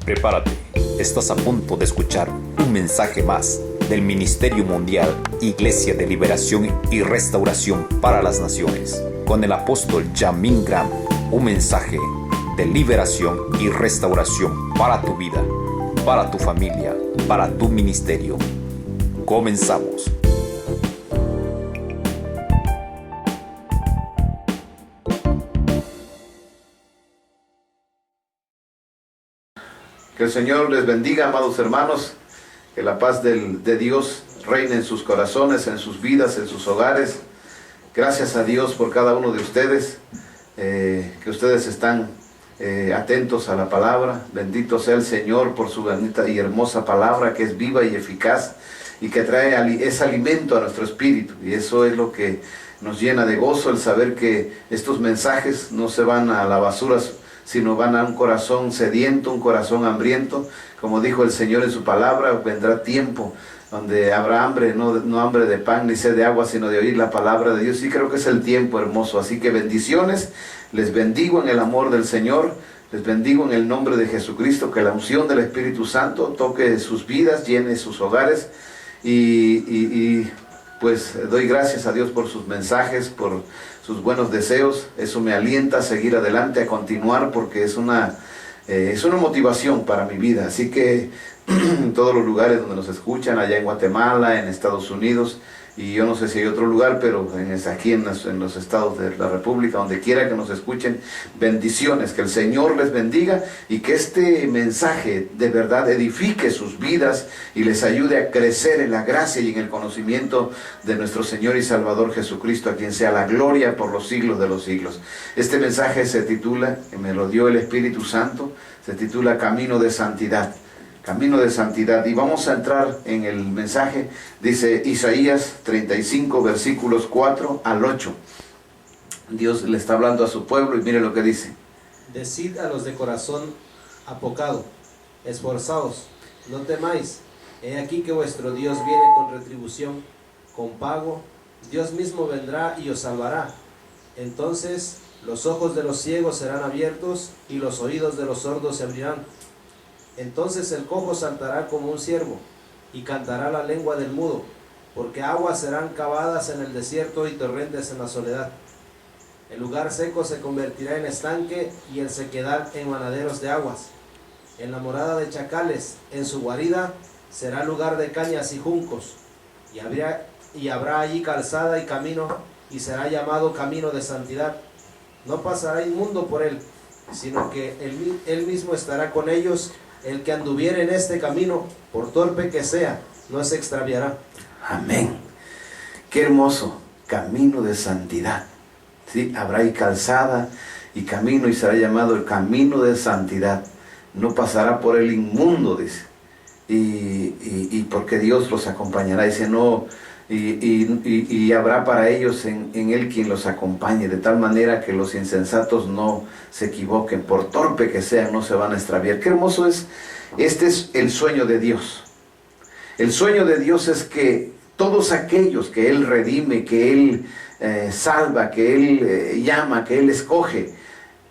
Prepárate, estás a punto de escuchar un mensaje más del Ministerio Mundial Iglesia de Liberación y Restauración para las Naciones, con el apóstol Yamin Graham, un mensaje de liberación y restauración para tu vida, para tu familia, para tu ministerio. Comenzamos. Que el Señor les bendiga, amados hermanos, que la paz de Dios reine en sus corazones, en sus vidas, en sus hogares. Gracias a Dios por cada uno de ustedes, que ustedes están atentos a la palabra. Bendito sea el Señor por su bonita y hermosa palabra, que es viva y eficaz y que trae ese alimento a nuestro espíritu. Y eso es lo que nos llena de gozo, el saber que estos mensajes no se van a la basura, sino van a un corazón sediento, un corazón hambriento. Como dijo el Señor en su palabra, vendrá tiempo donde habrá hambre, no hambre de pan ni sed de agua, sino de oír la palabra de Dios. Y creo que es el tiempo hermoso. Así que bendiciones, les bendigo en el amor del Señor, les bendigo en el nombre de Jesucristo, que la unción del Espíritu Santo toque sus vidas, llene sus hogares. Pues doy gracias a Dios por sus mensajes, por sus buenos deseos. Eso me alienta a seguir adelante, a continuar, porque es una motivación para mi vida. Así que en todos los lugares donde nos escuchan, allá en Guatemala, en Estados Unidos, y yo no sé si hay otro lugar, pero aquí en los estados de la República, donde quiera que nos escuchen, bendiciones, que el Señor les bendiga y que este mensaje de verdad edifique sus vidas y les ayude a crecer en la gracia y en el conocimiento de nuestro Señor y Salvador Jesucristo, a quien sea la gloria por los siglos de los siglos. Este mensaje se titula, me lo dio el Espíritu Santo, se titula Camino de Santidad. Camino de santidad. Y vamos a entrar en el mensaje. Dice Isaías 35, versículos 4 al 8. Dios le está hablando a su pueblo y mire lo que dice. Decid a los de corazón apocado, esforzaos, no temáis. He aquí que vuestro Dios viene con retribución, con pago. Dios mismo vendrá y os salvará. Entonces los ojos de los ciegos serán abiertos y los oídos de los sordos se abrirán. Entonces el cojo saltará como un ciervo, y cantará la lengua del mudo, porque aguas serán cavadas en el desierto y torrentes en la soledad. El lugar seco se convertirá en estanque, y el sequedad en manaderos de aguas. En la morada de chacales, en su guarida, será lugar de cañas y juncos, y habrá allí calzada y camino, y será llamado camino de santidad. No pasará inmundo por él, sino que él mismo estará con ellos. El que anduviere en este camino, por torpe que sea, no se extraviará. Amén. Qué hermoso, camino de santidad. ¿Sí? Habrá ahí calzada y camino, y será llamado el camino de santidad. No pasará por el inmundo, dice. Y porque Dios los acompañará, dice, no. Y habrá para ellos en él quien los acompañe, de tal manera que los insensatos no se equivoquen, por torpe que sean, no se van a extraviar. Qué hermoso es. Este es el sueño de Dios. El sueño de Dios es que todos aquellos que Él redime, que Él salva, que Él llama, que Él escoge,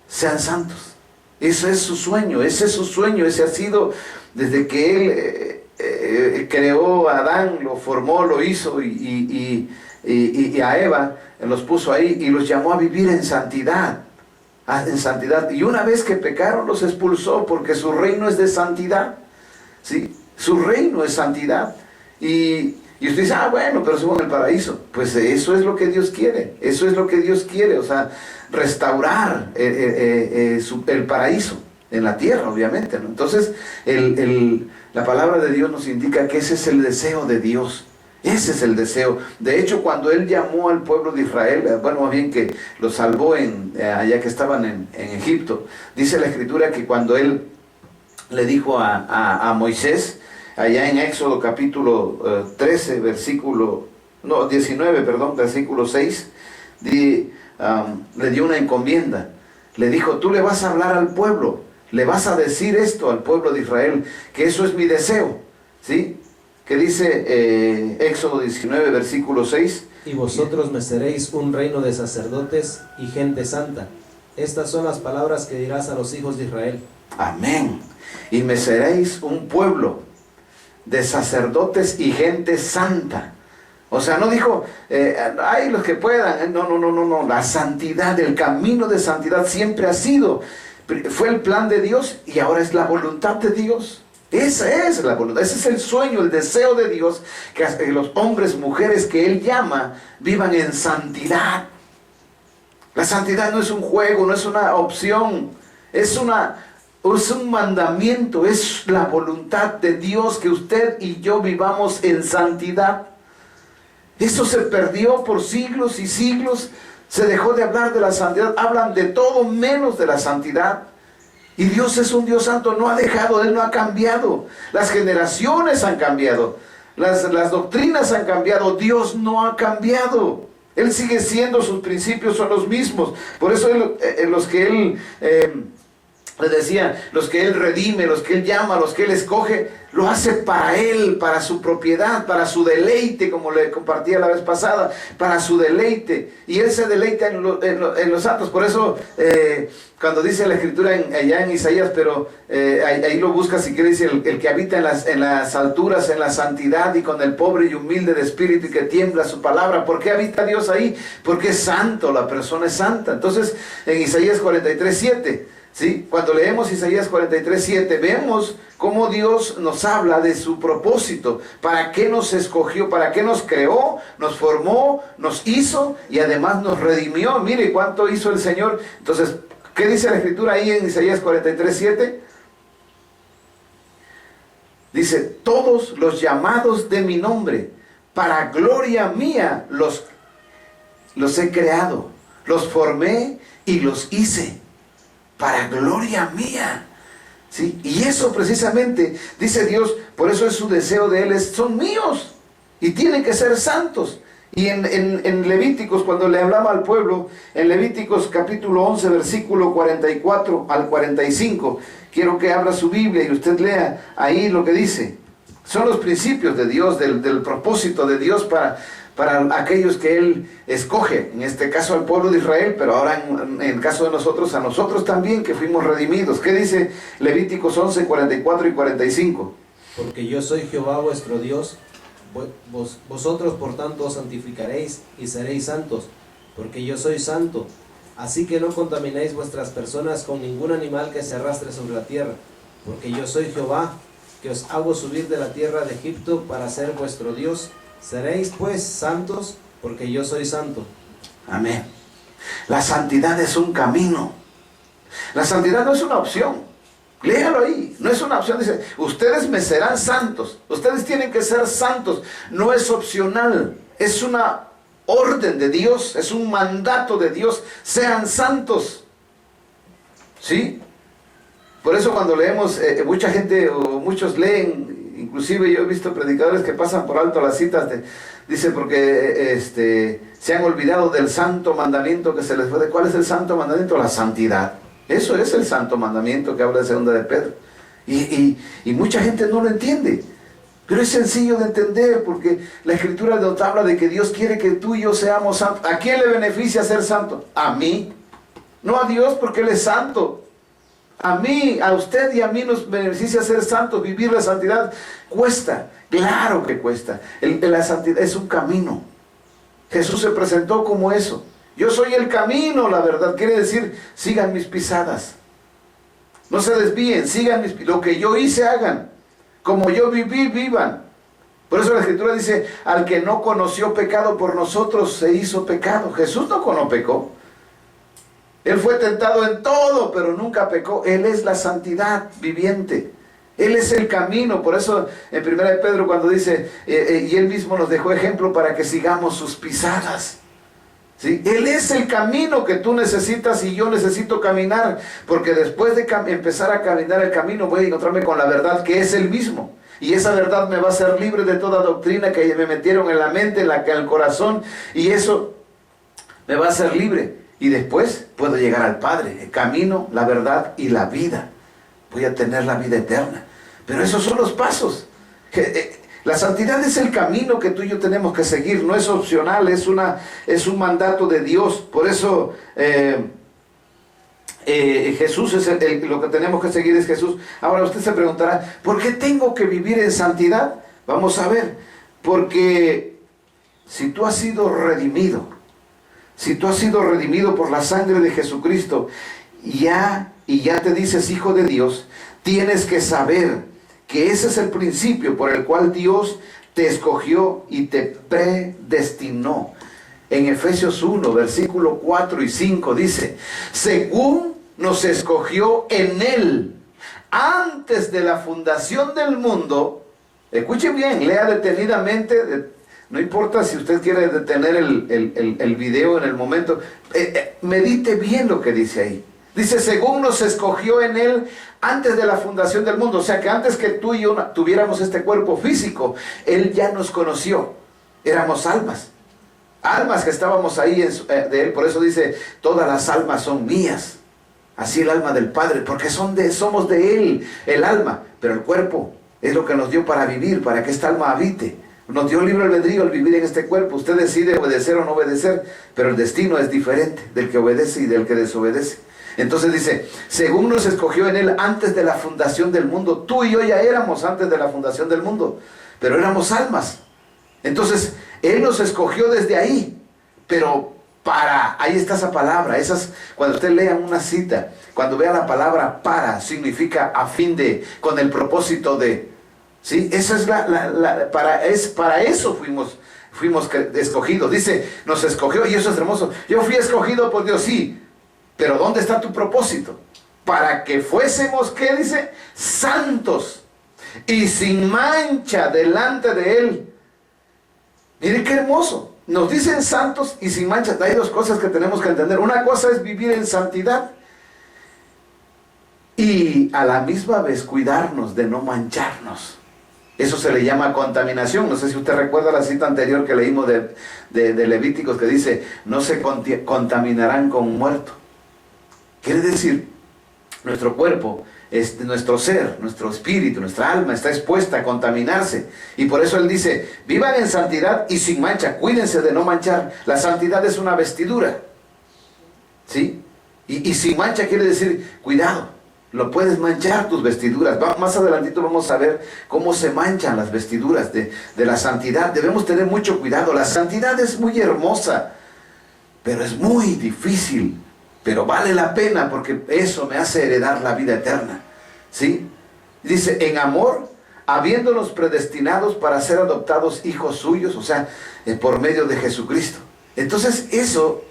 sean santos. Ese es su sueño, ese es su sueño, ese ha sido desde que Él creó a Adán, lo formó, lo hizo, y a Eva los puso ahí y los llamó a vivir en santidad. En santidad. Y una vez que pecaron, los expulsó, porque su reino es de santidad. ¿Sí? Su reino es santidad. Y usted dice, bueno, pero somos en el paraíso. Pues eso es lo que Dios quiere. Eso es lo que Dios quiere. O sea, restaurar el paraíso en la tierra, obviamente, ¿no? Entonces, la palabra de Dios nos indica que ese es el deseo de Dios. Ese es el deseo. De hecho, cuando Él llamó al pueblo de Israel, bueno, más bien que los salvó allá que estaban en Egipto, dice la Escritura que cuando Él le dijo a Moisés, allá en Éxodo capítulo 19, versículo 6, le dio una encomienda. Le dijo, tú le vas a hablar al pueblo, le vas a decir esto al pueblo de Israel, que eso es mi deseo, ¿sí? Que dice Éxodo 19, versículo 6. Y vosotros me seréis un reino de sacerdotes y gente santa. Estas son las palabras que dirás a los hijos de Israel. Amén. y me seréis un pueblo de sacerdotes y gente santa. O sea, no dijo, hay los que puedan. No. La santidad, el camino de santidad siempre ha sido, fue el plan de Dios y ahora es la voluntad de Dios. Esa es la voluntad, ese es el sueño, el deseo de Dios, que los hombres, mujeres que Él llama, vivan en santidad. La santidad no es un juego, no es una opción, es un mandamiento, es la voluntad de Dios que usted y yo vivamos en santidad. Eso se perdió por siglos y siglos, se dejó de hablar de la santidad, hablan de todo menos de la santidad. Y Dios es un Dios santo, no ha dejado, Él no ha cambiado. Las generaciones han cambiado, las doctrinas han cambiado, Dios no ha cambiado. Él sigue siendo, sus principios son los mismos. Por eso los que Él, les decía, los que Él redime, los que Él llama, los que Él escoge, lo hace para Él, para su propiedad, para su deleite, como le compartía la vez pasada, para su deleite. Y Él se deleita en los santos. Por eso, cuando dice la Escritura allá en Isaías, pero ahí lo busca si quiere, dice, el que habita en las alturas, en la santidad, y con el pobre y humilde de espíritu, y que tiembla su palabra. ¿Por qué habita Dios ahí? Porque es santo, la persona es santa. Entonces, en Isaías 43:7, ¿sí? Cuando leemos Isaías 43:7, vemos cómo Dios nos habla de su propósito, para qué nos escogió, para qué nos creó, nos formó, nos hizo y además nos redimió. Mire cuánto hizo el Señor. Entonces, ¿qué dice la Escritura ahí en Isaías 43:7? Dice, todos los llamados de mi nombre, para gloria mía, los he creado, los formé y los hice. Para gloria mía, ¿sí? Y eso precisamente, dice Dios, por eso es su deseo de Él, son míos, y tienen que ser santos. Y en Levíticos, cuando le hablaba al pueblo, en Levíticos capítulo 11, versículo 44 al 45, quiero que abra su Biblia y usted lea ahí lo que dice. Son los principios de Dios, del propósito de Dios para aquellos que Él escoge, en este caso al pueblo de Israel, pero ahora en el caso de nosotros, a nosotros también que fuimos redimidos. ¿Qué dice Levíticos 11, 44 y 45? Porque yo soy Jehová vuestro Dios, vosotros por tanto os santificaréis y seréis santos, porque yo soy santo. Así que no contaminéis vuestras personas con ningún animal que se arrastre sobre la tierra, porque yo soy Jehová, que os hago subir de la tierra de Egipto para ser vuestro Dios. Seréis pues santos, porque yo soy santo. Amén. La santidad es un camino. La santidad no es una opción. Léalo ahí, no es una opción. Dice, ustedes me serán santos. Ustedes tienen que ser santos. No es opcional, es una orden de Dios, es un mandato de Dios. Sean santos. ¿Sí? Por eso cuando leemos, mucha gente o muchos leen, inclusive yo he visto predicadores que pasan por alto las citas, dice porque se han olvidado del santo mandamiento que se les fue. ¿Cuál es el santo mandamiento? La santidad. Eso es el santo mandamiento que habla de 2 de Pedro. Y mucha gente no lo entiende. Pero es sencillo de entender, porque la Escritura nos habla de que Dios quiere que tú y yo seamos santos. ¿A quién le beneficia ser santo? A mí. No a Dios, porque Él es santo. A mí, a usted y a mí nos beneficia ser santos. Vivir la santidad cuesta, claro que cuesta. La santidad es un camino. Jesús se presentó como eso. Yo soy el camino, la verdad. Quiere decir, sigan mis pisadas. No se desvíen, sigan lo que yo hice, hagan. Como yo viví, vivan. Por eso la Escritura dice, al que no conoció pecado por nosotros se hizo pecado. Jesús no pecó. Él fue tentado en todo, pero nunca pecó. Él es la santidad viviente. Él es el camino. Por eso en 1 de Pedro cuando dice, y Él mismo nos dejó ejemplo para que sigamos sus pisadas. ¿Sí? Él es el camino que tú necesitas y yo necesito caminar. Porque después de empezar a caminar el camino voy a encontrarme con la verdad que es el mismo. Y esa verdad me va a hacer libre de toda doctrina que me metieron en la mente, en el corazón. Y eso me va a hacer libre. Y después puedo llegar al Padre, el camino, la verdad y la vida. Voy a tener la vida eterna. Pero esos son los pasos. La santidad es el camino que tú y yo tenemos que seguir. No es opcional, es un mandato de Dios. Por eso Jesús es lo que tenemos que seguir es Jesús. Ahora usted se preguntará, ¿por qué tengo que vivir en santidad? Vamos a ver, porque si tú has sido redimido, por la sangre de Jesucristo, y ya te dices hijo de Dios, tienes que saber que ese es el principio por el cual Dios te escogió y te predestinó. En Efesios 1, versículo 4 y 5 dice, según nos escogió en Él, antes de la fundación del mundo. Escuche bien, lea detenidamente, no importa si usted quiere detener el video en el momento, medite bien lo que dice ahí. Dice, según nos escogió en Él antes de la fundación del mundo. O sea que antes que tú y yo tuviéramos este cuerpo físico, Él ya nos conoció. Éramos almas que estábamos ahí de Él. Por eso dice, todas las almas son mías. Así el alma del Padre, porque somos de Él, el alma. Pero el cuerpo es lo que nos dio para vivir, para que esta alma habite. Nos dio libre albedrío al vivir en este cuerpo. Usted decide obedecer o no obedecer, pero el destino es diferente del que obedece y del que desobedece. Entonces dice, según nos escogió en Él antes de la fundación del mundo. Tú y yo ya éramos antes de la fundación del mundo, pero éramos almas. Entonces, Él nos escogió desde ahí, pero ahí está esa palabra. Cuando usted lea una cita, cuando vea la palabra significa a fin de, con el propósito de, ¿sí? Esa es para eso fuimos escogidos. Dice, nos escogió, y eso es hermoso. Yo fui escogido por Dios, sí. Pero ¿dónde está tu propósito? Para que fuésemos, ¿qué dice? Santos y sin mancha delante de Él. Mire qué hermoso. Nos dicen santos y sin mancha. Hay dos cosas que tenemos que entender. Una cosa es vivir en santidad y a la misma vez cuidarnos de no mancharnos. Eso se le llama contaminación. No sé si usted recuerda la cita anterior que leímos de Levíticos, que dice, no se contaminarán con muerto. Quiere decir, nuestro cuerpo, nuestro ser, nuestro espíritu, nuestra alma está expuesta a contaminarse. Y por eso Él dice, vivan en santidad y sin mancha, cuídense de no manchar. La santidad es una vestidura, ¿sí? Y sin mancha quiere decir, cuidado, lo puedes manchar tus vestiduras. Más adelantito vamos a ver cómo se manchan las vestiduras de la santidad. Debemos tener mucho cuidado. La santidad es muy hermosa, pero es muy difícil. Pero vale la pena porque eso me hace heredar la vida eterna, ¿sí? Dice, en amor, habiéndonos predestinados para ser adoptados hijos suyos, o sea, por medio de Jesucristo. Entonces eso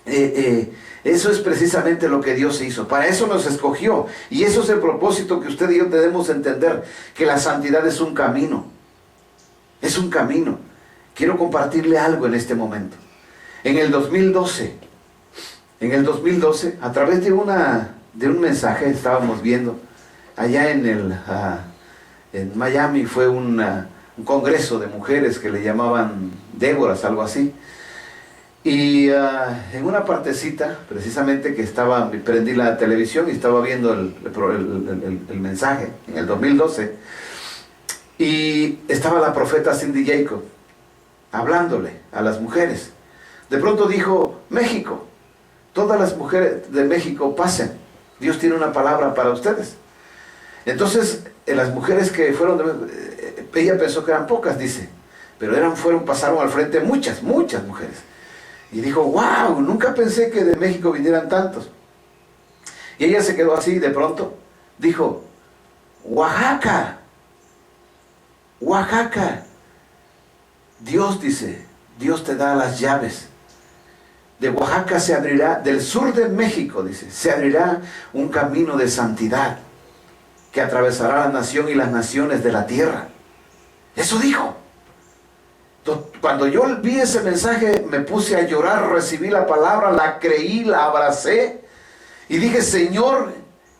es precisamente lo que Dios hizo. Para eso nos escogió. Y eso es el propósito que usted y yo debemos entender, que la santidad es un camino. Es un camino. Quiero compartirle algo en este momento. En el 2012, a través de un mensaje estábamos viendo, allá en Miami fue un congreso de mujeres que le llamaban Déboras, algo así. Y en una partecita, precisamente que prendí la televisión y estaba viendo el mensaje en el 2012, y estaba la profeta Cindy Jacob hablándole a las mujeres. De pronto dijo, México, todas las mujeres de México pasen, Dios tiene una palabra para ustedes. Entonces las mujeres que fueron, ella pensó que eran pocas, dice, pero pasaron al frente muchas mujeres. Y dijo, wow, nunca pensé que de México vinieran tantos. Y ella se quedó así, de pronto dijo, Oaxaca, Dios dice, Dios te da las llaves. De Oaxaca se abrirá, del sur de México, dice, se abrirá un camino de santidad que atravesará la nación y las naciones de la tierra. Eso dijo. Cuando yo vi ese mensaje, me puse a llorar, recibí la palabra, la creí, la abracé y dije, Señor,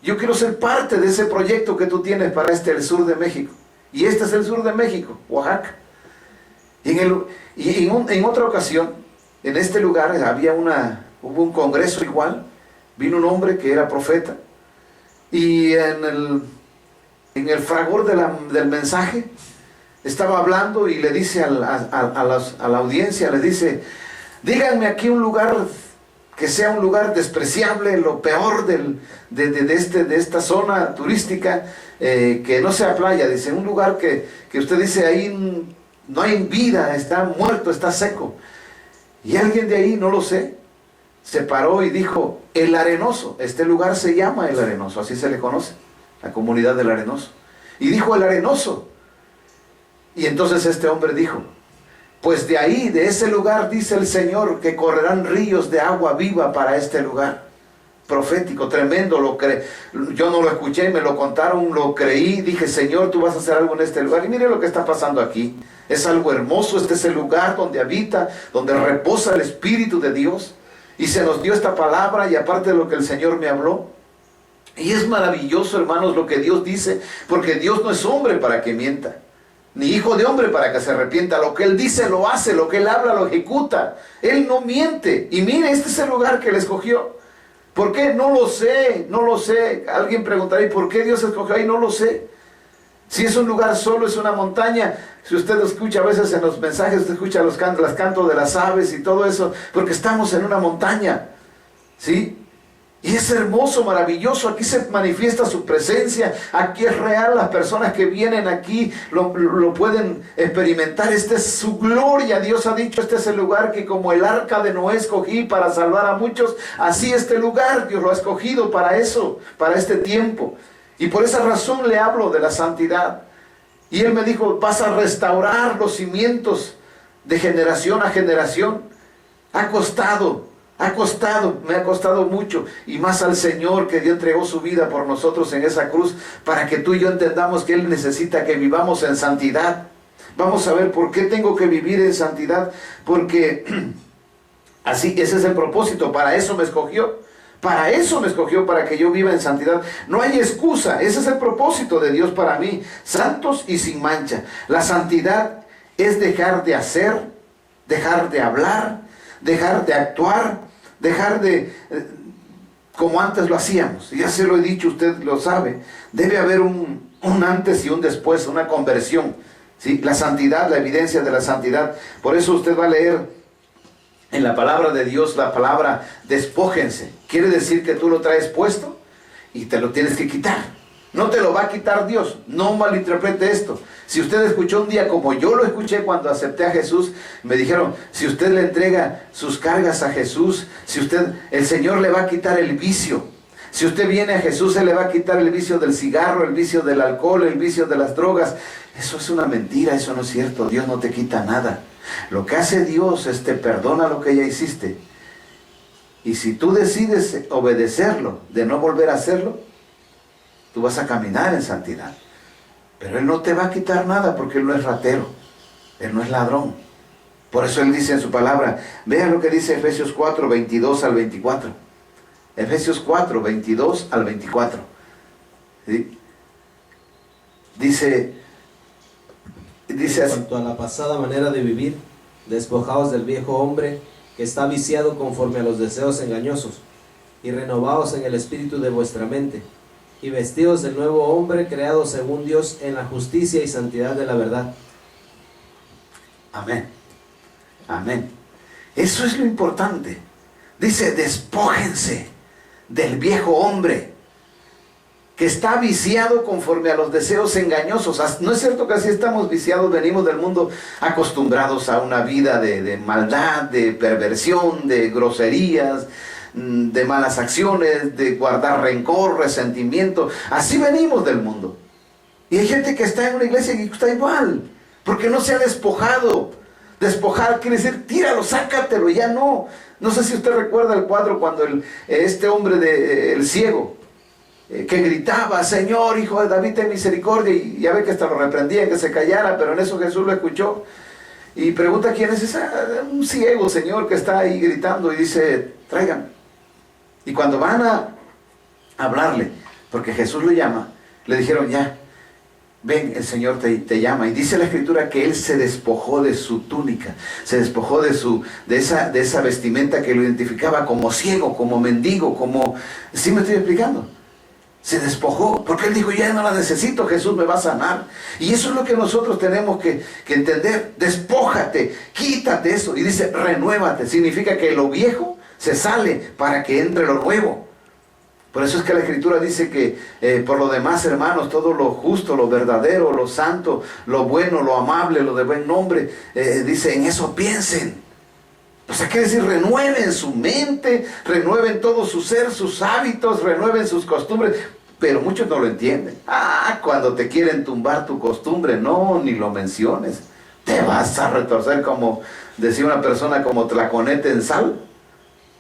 yo quiero ser parte de ese proyecto que tú tienes para el sur de México. Y este es el sur de México, Oaxaca. Y en otra ocasión, en este lugar hubo un congreso igual, vino un hombre que era profeta, y en el fragor del mensaje, estaba hablando y le dice a la audiencia, le dice, díganme aquí un lugar que sea un lugar despreciable, lo peor de esta zona turística, que no sea playa, dice, un lugar que usted dice ahí no hay vida, está muerto, está seco. Y alguien de ahí, no lo sé, se paró y dijo, El Arenoso, este lugar se llama El Arenoso, así se le conoce, la comunidad del Arenoso. Y dijo El Arenoso. Y entonces este hombre dijo, pues de ahí, de ese lugar, dice el Señor, que correrán ríos de agua viva para este lugar. Profético, tremendo, yo no lo escuché, me lo contaron, lo creí, dije, Señor, tú vas a hacer algo en este lugar. Y mire lo que está pasando aquí. Es algo hermoso, este es el lugar donde habita, donde reposa el Espíritu de Dios. Y se nos dio esta palabra, y aparte de lo que el Señor me habló. Y es maravilloso, hermanos, lo que Dios dice, porque Dios no es hombre para que mienta, ni hijo de hombre para que se arrepienta. Lo que Él dice lo hace, lo que Él habla lo ejecuta. Él no miente. Y mire, este es el lugar que Él escogió. ¿Por qué? No lo sé, no lo sé. Alguien preguntará, ¿y por qué Dios escogió ahí? No lo sé. Si es un lugar solo, es una montaña. Si usted escucha a veces en los mensajes, usted escucha los cantos de las aves y todo eso, porque estamos en una montaña, ¿sí? Y es hermoso, maravilloso, aquí se manifiesta su presencia, aquí es real, las personas que vienen aquí lo pueden experimentar, esta es su gloria. Dios ha dicho, este es el lugar que como el arca de Noé escogí para salvar a muchos, así este lugar Dios lo ha escogido para eso, para este tiempo. Y por esa razón le hablo de la santidad. Y Él me dijo, vas a restaurar los cimientos de generación a generación. Ha costado, me ha costado mucho, y más al Señor que Dios entregó su vida por nosotros en esa cruz, para que tú y yo entendamos que Él necesita que vivamos en santidad. Vamos a ver por qué tengo que vivir en santidad, porque así, ese es el propósito, para eso me escogió. Para eso me escogió, para que yo viva en santidad. No hay excusa, ese es el propósito de Dios para mí, santos y sin mancha. La santidad es dejar de hacer, dejar de hablar, dejar de actuar, dejar de, como antes lo hacíamos. Ya se lo he dicho, usted lo sabe. Debe haber un antes y un después, una conversión, ¿sí? La santidad, la evidencia de la santidad. Por eso usted va a leer en la palabra de Dios la palabra despójense. Quiere decir que tú lo traes puesto y te lo tienes que quitar. No te lo va a quitar Dios. No malinterprete esto. Si usted escuchó un día como yo lo escuché cuando acepté a Jesús, me dijeron, si usted le entrega sus cargas a Jesús, el Señor le va a quitar el vicio. Si usted viene a Jesús, Él le va a quitar el vicio del cigarro, el vicio del alcohol, el vicio de las drogas. Eso es una mentira, eso no es cierto. Dios no te quita nada. Lo que hace Dios es te perdona lo que ya hiciste. Y si tú decides obedecerlo, de no volver a hacerlo, tú vas a caminar en santidad. Pero Él no te va a quitar nada, porque Él no es ratero, Él no es ladrón. Por eso Él dice en su palabra, vea lo que dice Efesios 4, 22 al 24. Efesios 4, 22 al 24. ¿Sí? Dice En cuanto a la pasada manera de vivir, despojaos del viejo hombre que está viciado conforme a los deseos engañosos, y renovaos en el espíritu de vuestra mente, y vestidos del nuevo hombre creado según Dios en la justicia y santidad de la verdad. Amén. Amén. Eso es lo importante. Dice, despójense del viejo hombre que está viciado conforme a los deseos engañosos. ¿No es cierto que así estamos viciados? Venimos del mundo acostumbrados a una vida de maldad, de perversión, de groserías, de malas acciones, de guardar rencor, resentimiento. Así venimos del mundo. Y hay gente que está en una iglesia y está igual, porque no se ha despojado. Despojar quiere decir, tíralo, sácatelo, ya no. No sé si usted recuerda el cuadro cuando este hombre el ciego, que gritaba, Señor, Hijo de David, ten misericordia, y ya ve que hasta lo reprendían, que se callara, pero en eso Jesús lo escuchó, y pregunta quién es ese, un ciego, Señor, que está ahí gritando, y dice, tráiganme. Y cuando van a hablarle, porque Jesús lo llama, le dijeron, ya, ven, el Señor te llama. Y dice la Escritura que Él se despojó de su túnica, se despojó de esa vestimenta que lo identificaba como ciego, como mendigo, como... ¿Sí me estoy explicando? Se despojó, porque Él dijo, ya no la necesito, Jesús me va a sanar. Y eso es lo que nosotros tenemos que entender. Despójate, quítate eso. Y dice, renuévate. Significa que lo viejo se sale para que entre lo nuevo. Por eso es que la Escritura dice que por lo demás, hermanos, todo lo justo, lo verdadero, lo santo, lo bueno, lo amable, lo de buen nombre, dice, en eso piensen. O sea, quiere decir, renueven su mente, renueven todo su ser, sus hábitos, renueven sus costumbres. Pero muchos no lo entienden. Cuando te quieren tumbar tu costumbre, no, ni lo menciones. Te vas a retorcer, como decía una persona, como tlaconete en sal,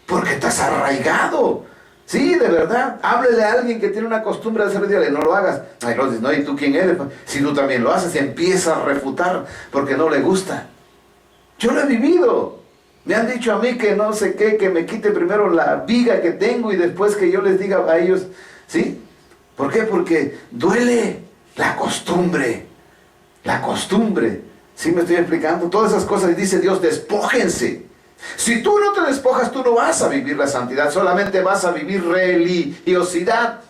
porque estás arraigado. Sí, de verdad. Háblele a alguien que tiene una costumbre de hacer, dígale, no lo hagas. Ay, no, dices, no, ¿y tú quién eres? Si tú también lo haces, y empieza a refutar porque no le gusta. Yo lo he vivido. Me han dicho a mí que no sé qué, que me quite primero la viga que tengo y después que yo les diga a ellos, ¿sí? ¿Por qué? Porque duele la costumbre. La costumbre. ¿Sí me estoy explicando? Todas esas cosas, y dice Dios, despójense. Si tú no te despojas, tú no vas a vivir la santidad, solamente vas a vivir religiosidad.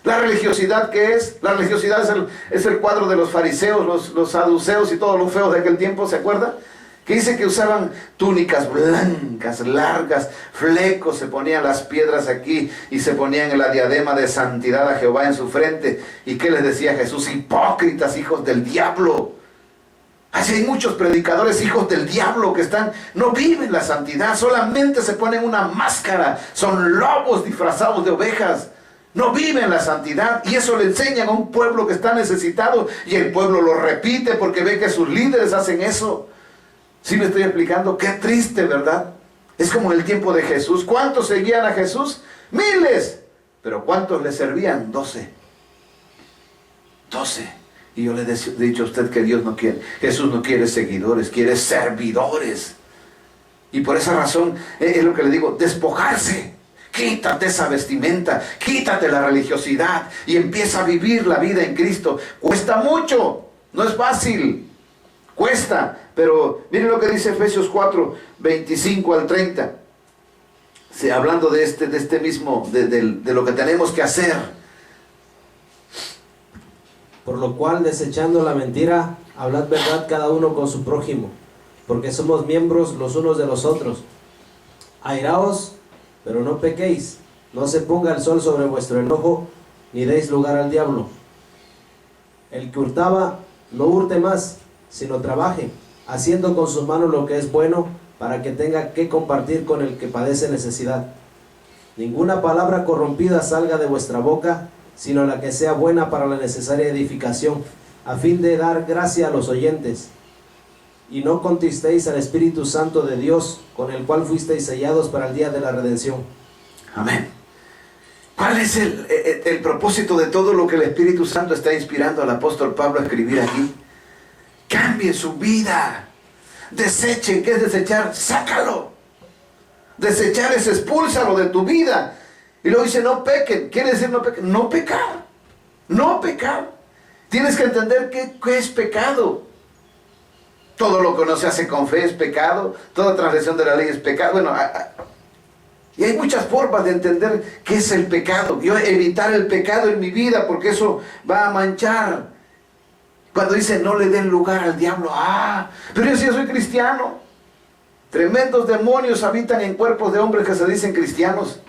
¿La religiosidad qué es? La religiosidad es el cuadro de los fariseos, los saduceos y todos los feos de aquel tiempo, ¿se acuerda? Que dice que usaban túnicas blancas, largas, flecos, se ponían las piedras aquí y se ponían en la diadema de santidad a Jehová en su frente. ¿Y qué les decía Jesús? Hipócritas, hijos del diablo. Así hay muchos predicadores hijos del diablo que no viven la santidad, solamente se ponen una máscara, son lobos disfrazados de ovejas. No viven la santidad, y eso le enseñan a un pueblo que está necesitado, y el pueblo lo repite porque ve que sus líderes hacen eso. ¿Sí me estoy explicando? Qué triste, ¿verdad? Es como en el tiempo de Jesús. ¿Cuántos seguían a Jesús? Miles. Pero ¿cuántos le servían? 12. Y yo le he dicho a usted que Jesús no quiere seguidores, quiere servidores. Y por esa razón es lo que le digo, despojarse. Quítate esa vestimenta, quítate la religiosidad y empieza a vivir la vida en Cristo. Cuesta mucho, no es fácil, cuesta. Pero miren lo que dice Efesios 4, 25 al 30. Sí, hablando de este mismo, de lo que tenemos que hacer. Por lo cual, desechando la mentira, hablad verdad cada uno con su prójimo, porque somos miembros los unos de los otros. Airaos, pero no pequéis, no se ponga el sol sobre vuestro enojo, ni deis lugar al diablo. El que hurtaba, no hurte más, sino trabaje, haciendo con sus manos lo que es bueno, para que tenga que compartir con el que padece necesidad. Ninguna palabra corrompida salga de vuestra boca, sino la que sea buena para la necesaria edificación, a fin de dar gracia a los oyentes. Y no contristéis al Espíritu Santo de Dios, con el cual fuisteis sellados para el día de la redención. Amén. ¿Cuál es el propósito de todo lo que el Espíritu Santo está inspirando al apóstol Pablo a escribir aquí? Cambie su vida. Desechen. ¿Qué es desechar? Sácalo. Desechar es expúlsalo de tu vida. Y luego dice no pequen. Quiere decir no pecar. No pecar. No pecar. Tienes que entender qué es pecado. Todo lo que no se hace con fe es pecado. Toda transgresión de la ley es pecado. Bueno, y hay muchas formas de entender qué es el pecado. Yo evitar el pecado en mi vida porque eso va a manchar. Cuando dice no le den lugar al diablo. Pero yo sí soy cristiano. Tremendos demonios habitan en cuerpos de hombres que se dicen cristianos.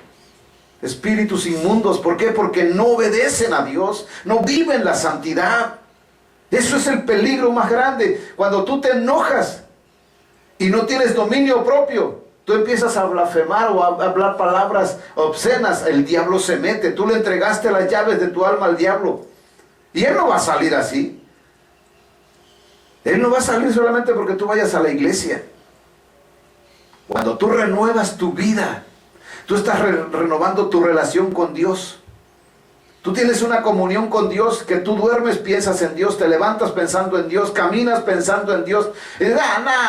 Espíritus inmundos. ¿Por qué? Porque no obedecen a Dios. No viven la santidad. Eso es el peligro más grande. Cuando tú te enojas y no tienes dominio propio, tú empiezas a blasfemar o a hablar palabras obscenas, el diablo se mete. Tú le entregaste las llaves de tu alma al diablo. Y él no va a salir así. Él no va a salir solamente porque tú vayas a la iglesia. Cuando tú renuevas tu vida, tú estás renovando tu relación con Dios. Tú tienes una comunión con Dios, que tú duermes, piensas en Dios, te levantas pensando en Dios, caminas pensando en Dios. Y dices,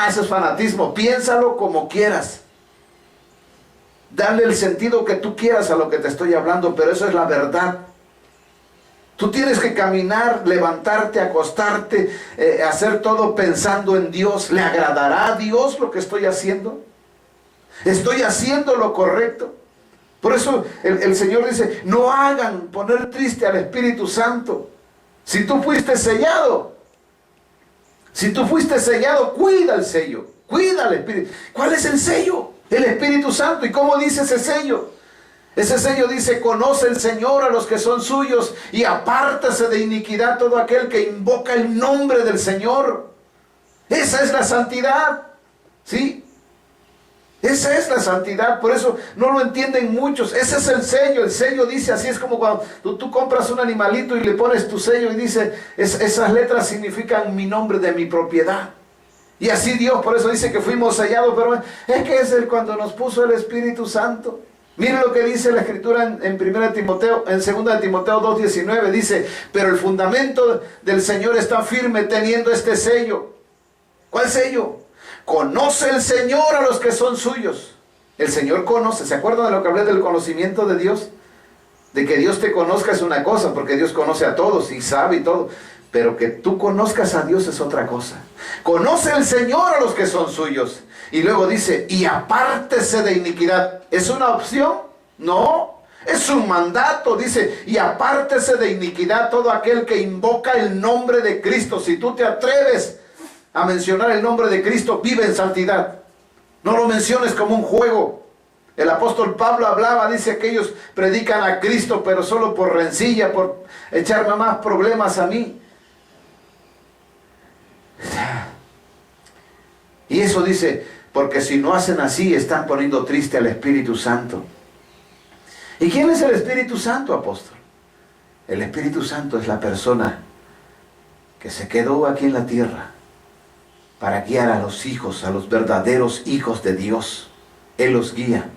eso es fanatismo. Piénsalo como quieras. Dale el sentido que tú quieras a lo que te estoy hablando, pero eso es la verdad. Tú tienes que caminar, levantarte, acostarte, hacer todo pensando en Dios. ¿Le agradará a Dios lo que estoy haciendo? ¿Estoy haciendo lo correcto? Por eso el Señor dice, no hagan poner triste al Espíritu Santo. Si tú fuiste sellado, cuida el sello, cuida al Espíritu. ¿Cuál es el sello? El Espíritu Santo. ¿Y cómo dice ese sello? Ese sello dice: conoce el Señor a los que son suyos y apártase de iniquidad todo aquel que invoca el nombre del Señor. Esa es la santidad, ¿sí? Esa es la santidad. Por eso no lo entienden muchos. Ese es el sello. El sello dice así. Es como cuando tú compras un animalito y le pones tu sello y dice: esas letras significan mi nombre, de mi propiedad. Y así Dios, por eso dice que fuimos sellados. Pero es que es cuando nos puso el Espíritu Santo. Miren lo que dice la Escritura en 2 Timoteo 2:19. Dice: pero el fundamento del Señor está firme, teniendo este sello. ¿Cuál sello? Conoce el Señor a los que son suyos. El Señor conoce. ¿Se acuerdan de lo que hablé del conocimiento de Dios? De que Dios te conozca es una cosa, porque Dios conoce a todos y sabe y todo. Pero que tú conozcas a Dios es otra cosa. Conoce el Señor a los que son suyos. Y luego dice: y apártese de iniquidad. ¿Es una opción? No. Es un mandato. Dice: y apártese de iniquidad todo aquel que invoca el nombre de Cristo. Si tú te atreves a mencionar el nombre de Cristo, vive en santidad. No lo menciones como un juego. El apóstol Pablo hablaba, dice que ellos predican a Cristo, pero solo por rencilla, por echarme más problemas a mí. Y eso dice, porque si no hacen así, están poniendo triste al Espíritu Santo. ¿Y quién es el Espíritu Santo, apóstol? El Espíritu Santo es la persona que se quedó aquí en la tierra para guiar a los hijos, a los verdaderos hijos de Dios. Él los guía.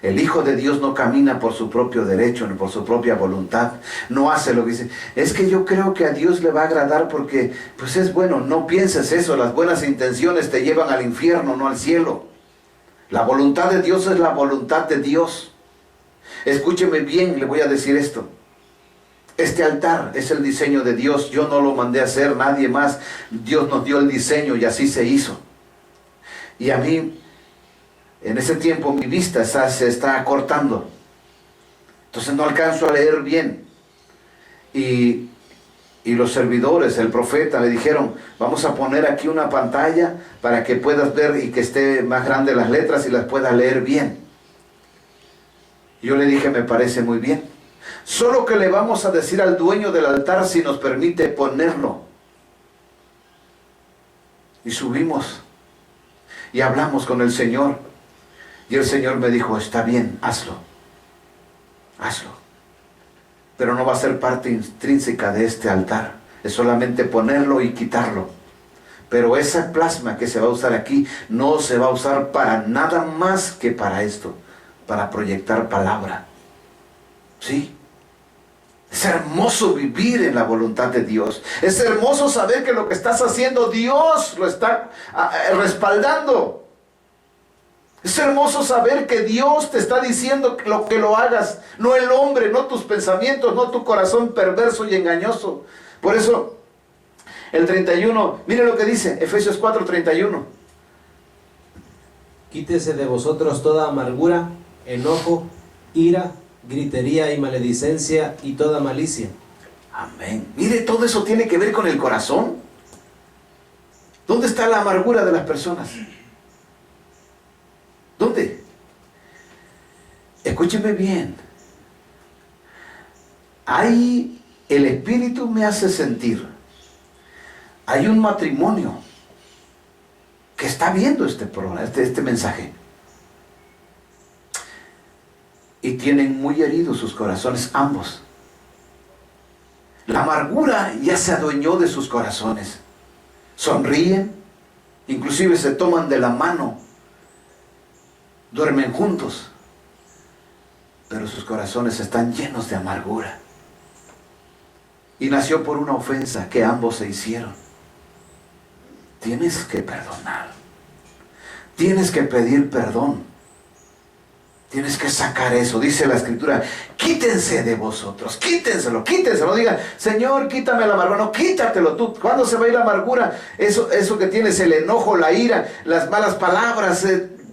El Hijo de Dios no camina por su propio derecho, ni por su propia voluntad. No hace lo que dice: es que yo creo que a Dios le va a agradar porque pues es bueno. No pienses eso. Las buenas intenciones te llevan al infierno, no al cielo. La voluntad de Dios es la voluntad de Dios. Escúcheme bien, le voy a decir esto. Este altar es el diseño de Dios. Yo no lo mandé a hacer, nadie más. Dios nos dio el diseño y así se hizo. Y a mí, en ese tiempo, mi vista se está acortando. Entonces no alcanzo a leer bien. Y los servidores, el profeta, me dijeron: vamos a poner aquí una pantalla para que puedas ver y que esté más grande las letras y las puedas leer bien. Yo le dije: me parece muy bien. Solo que le vamos a decir al dueño del altar si nos permite ponerlo. Y subimos y hablamos con el Señor. Y el Señor me dijo: está bien, hazlo. Hazlo. Pero no va a ser parte intrínseca de este altar. Es solamente ponerlo y quitarlo. Pero esa plasma que se va a usar aquí no se va a usar para nada más que para esto. Para proyectar palabra. ¿Sí? Es hermoso vivir en la voluntad de Dios. Es hermoso saber que lo que estás haciendo, Dios lo está respaldando. Es hermoso saber que Dios te está diciendo que lo hagas. No el hombre, no tus pensamientos, no tu corazón perverso y engañoso. Por eso, el 31, mire lo que dice, Efesios 4:31. Quítese de vosotros toda amargura, enojo, ira, gritería y maledicencia y toda malicia. Amén. Mire, todo eso tiene que ver con el corazón. ¿Dónde está la amargura de las personas? ¿Dónde? Escúcheme bien. Ahí el Espíritu me hace sentir. Hay un matrimonio que está viendo este programa, este mensaje. Y tienen muy heridos sus corazones, ambos. La amargura ya se adueñó de sus corazones. Sonríen, inclusive se toman de la mano, duermen juntos, pero sus corazones están llenos de amargura. Y nació por una ofensa que ambos se hicieron. Tienes que perdonar. Tienes que pedir perdón. Tienes que sacar eso. Dice la Escritura: quítense de vosotros, quítenselo. No digan: Señor, quítame la amargura. No, quítatelo tú. ¿Cuándo se va a ir la amargura? Eso que tienes, el enojo, la ira, las malas palabras,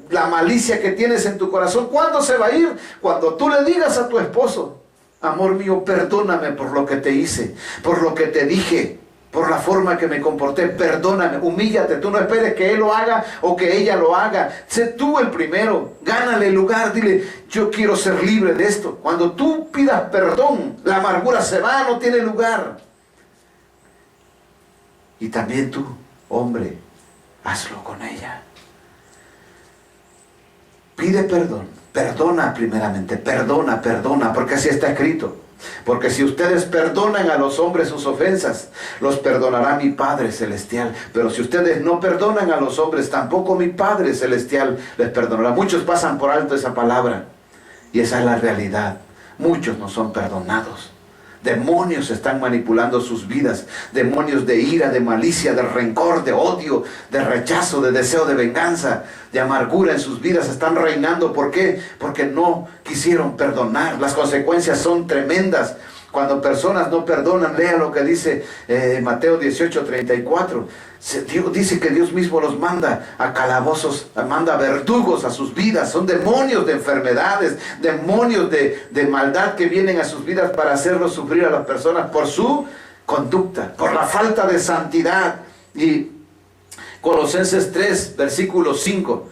la malicia que tienes en tu corazón. ¿Cuándo se va a ir? Cuando tú le digas a tu esposo: amor mío, perdóname por lo que te hice, por lo que te dije. por la forma que me comporté, perdóname, humíllate, tú no esperes que él lo haga o que ella lo haga, sé tú el primero, gánale el lugar, dile, yo quiero ser libre de esto. Cuando tú pidas perdón, la amargura se va, no tiene lugar. Y también tú, hombre, hazlo con ella. Pide perdón, perdona primeramente, perdona, porque así está escrito. Porque si ustedes perdonan a los hombres sus ofensas, los perdonará mi Padre Celestial. Pero si ustedes no perdonan a los hombres, tampoco mi Padre Celestial les perdonará. Muchos pasan por alto esa palabra. Y esa es la realidad. Muchos no son perdonados. Demonios están manipulando sus vidas. Demonios de ira, de malicia, de rencor, de odio, de rechazo, de deseo de venganza, de amargura en sus vidas están reinando. ¿Por qué? Porque no quisieron perdonar. Las consecuencias son tremendas. Cuando personas no perdonan, lea lo que dice Mateo 18:34. Dice que Dios mismo los manda a calabozos, manda verdugos a sus vidas. Son demonios de enfermedades, demonios de maldad que vienen a sus vidas para hacerlos sufrir a las personas por su conducta, por la falta de santidad. Y Colosenses 3, versículo 5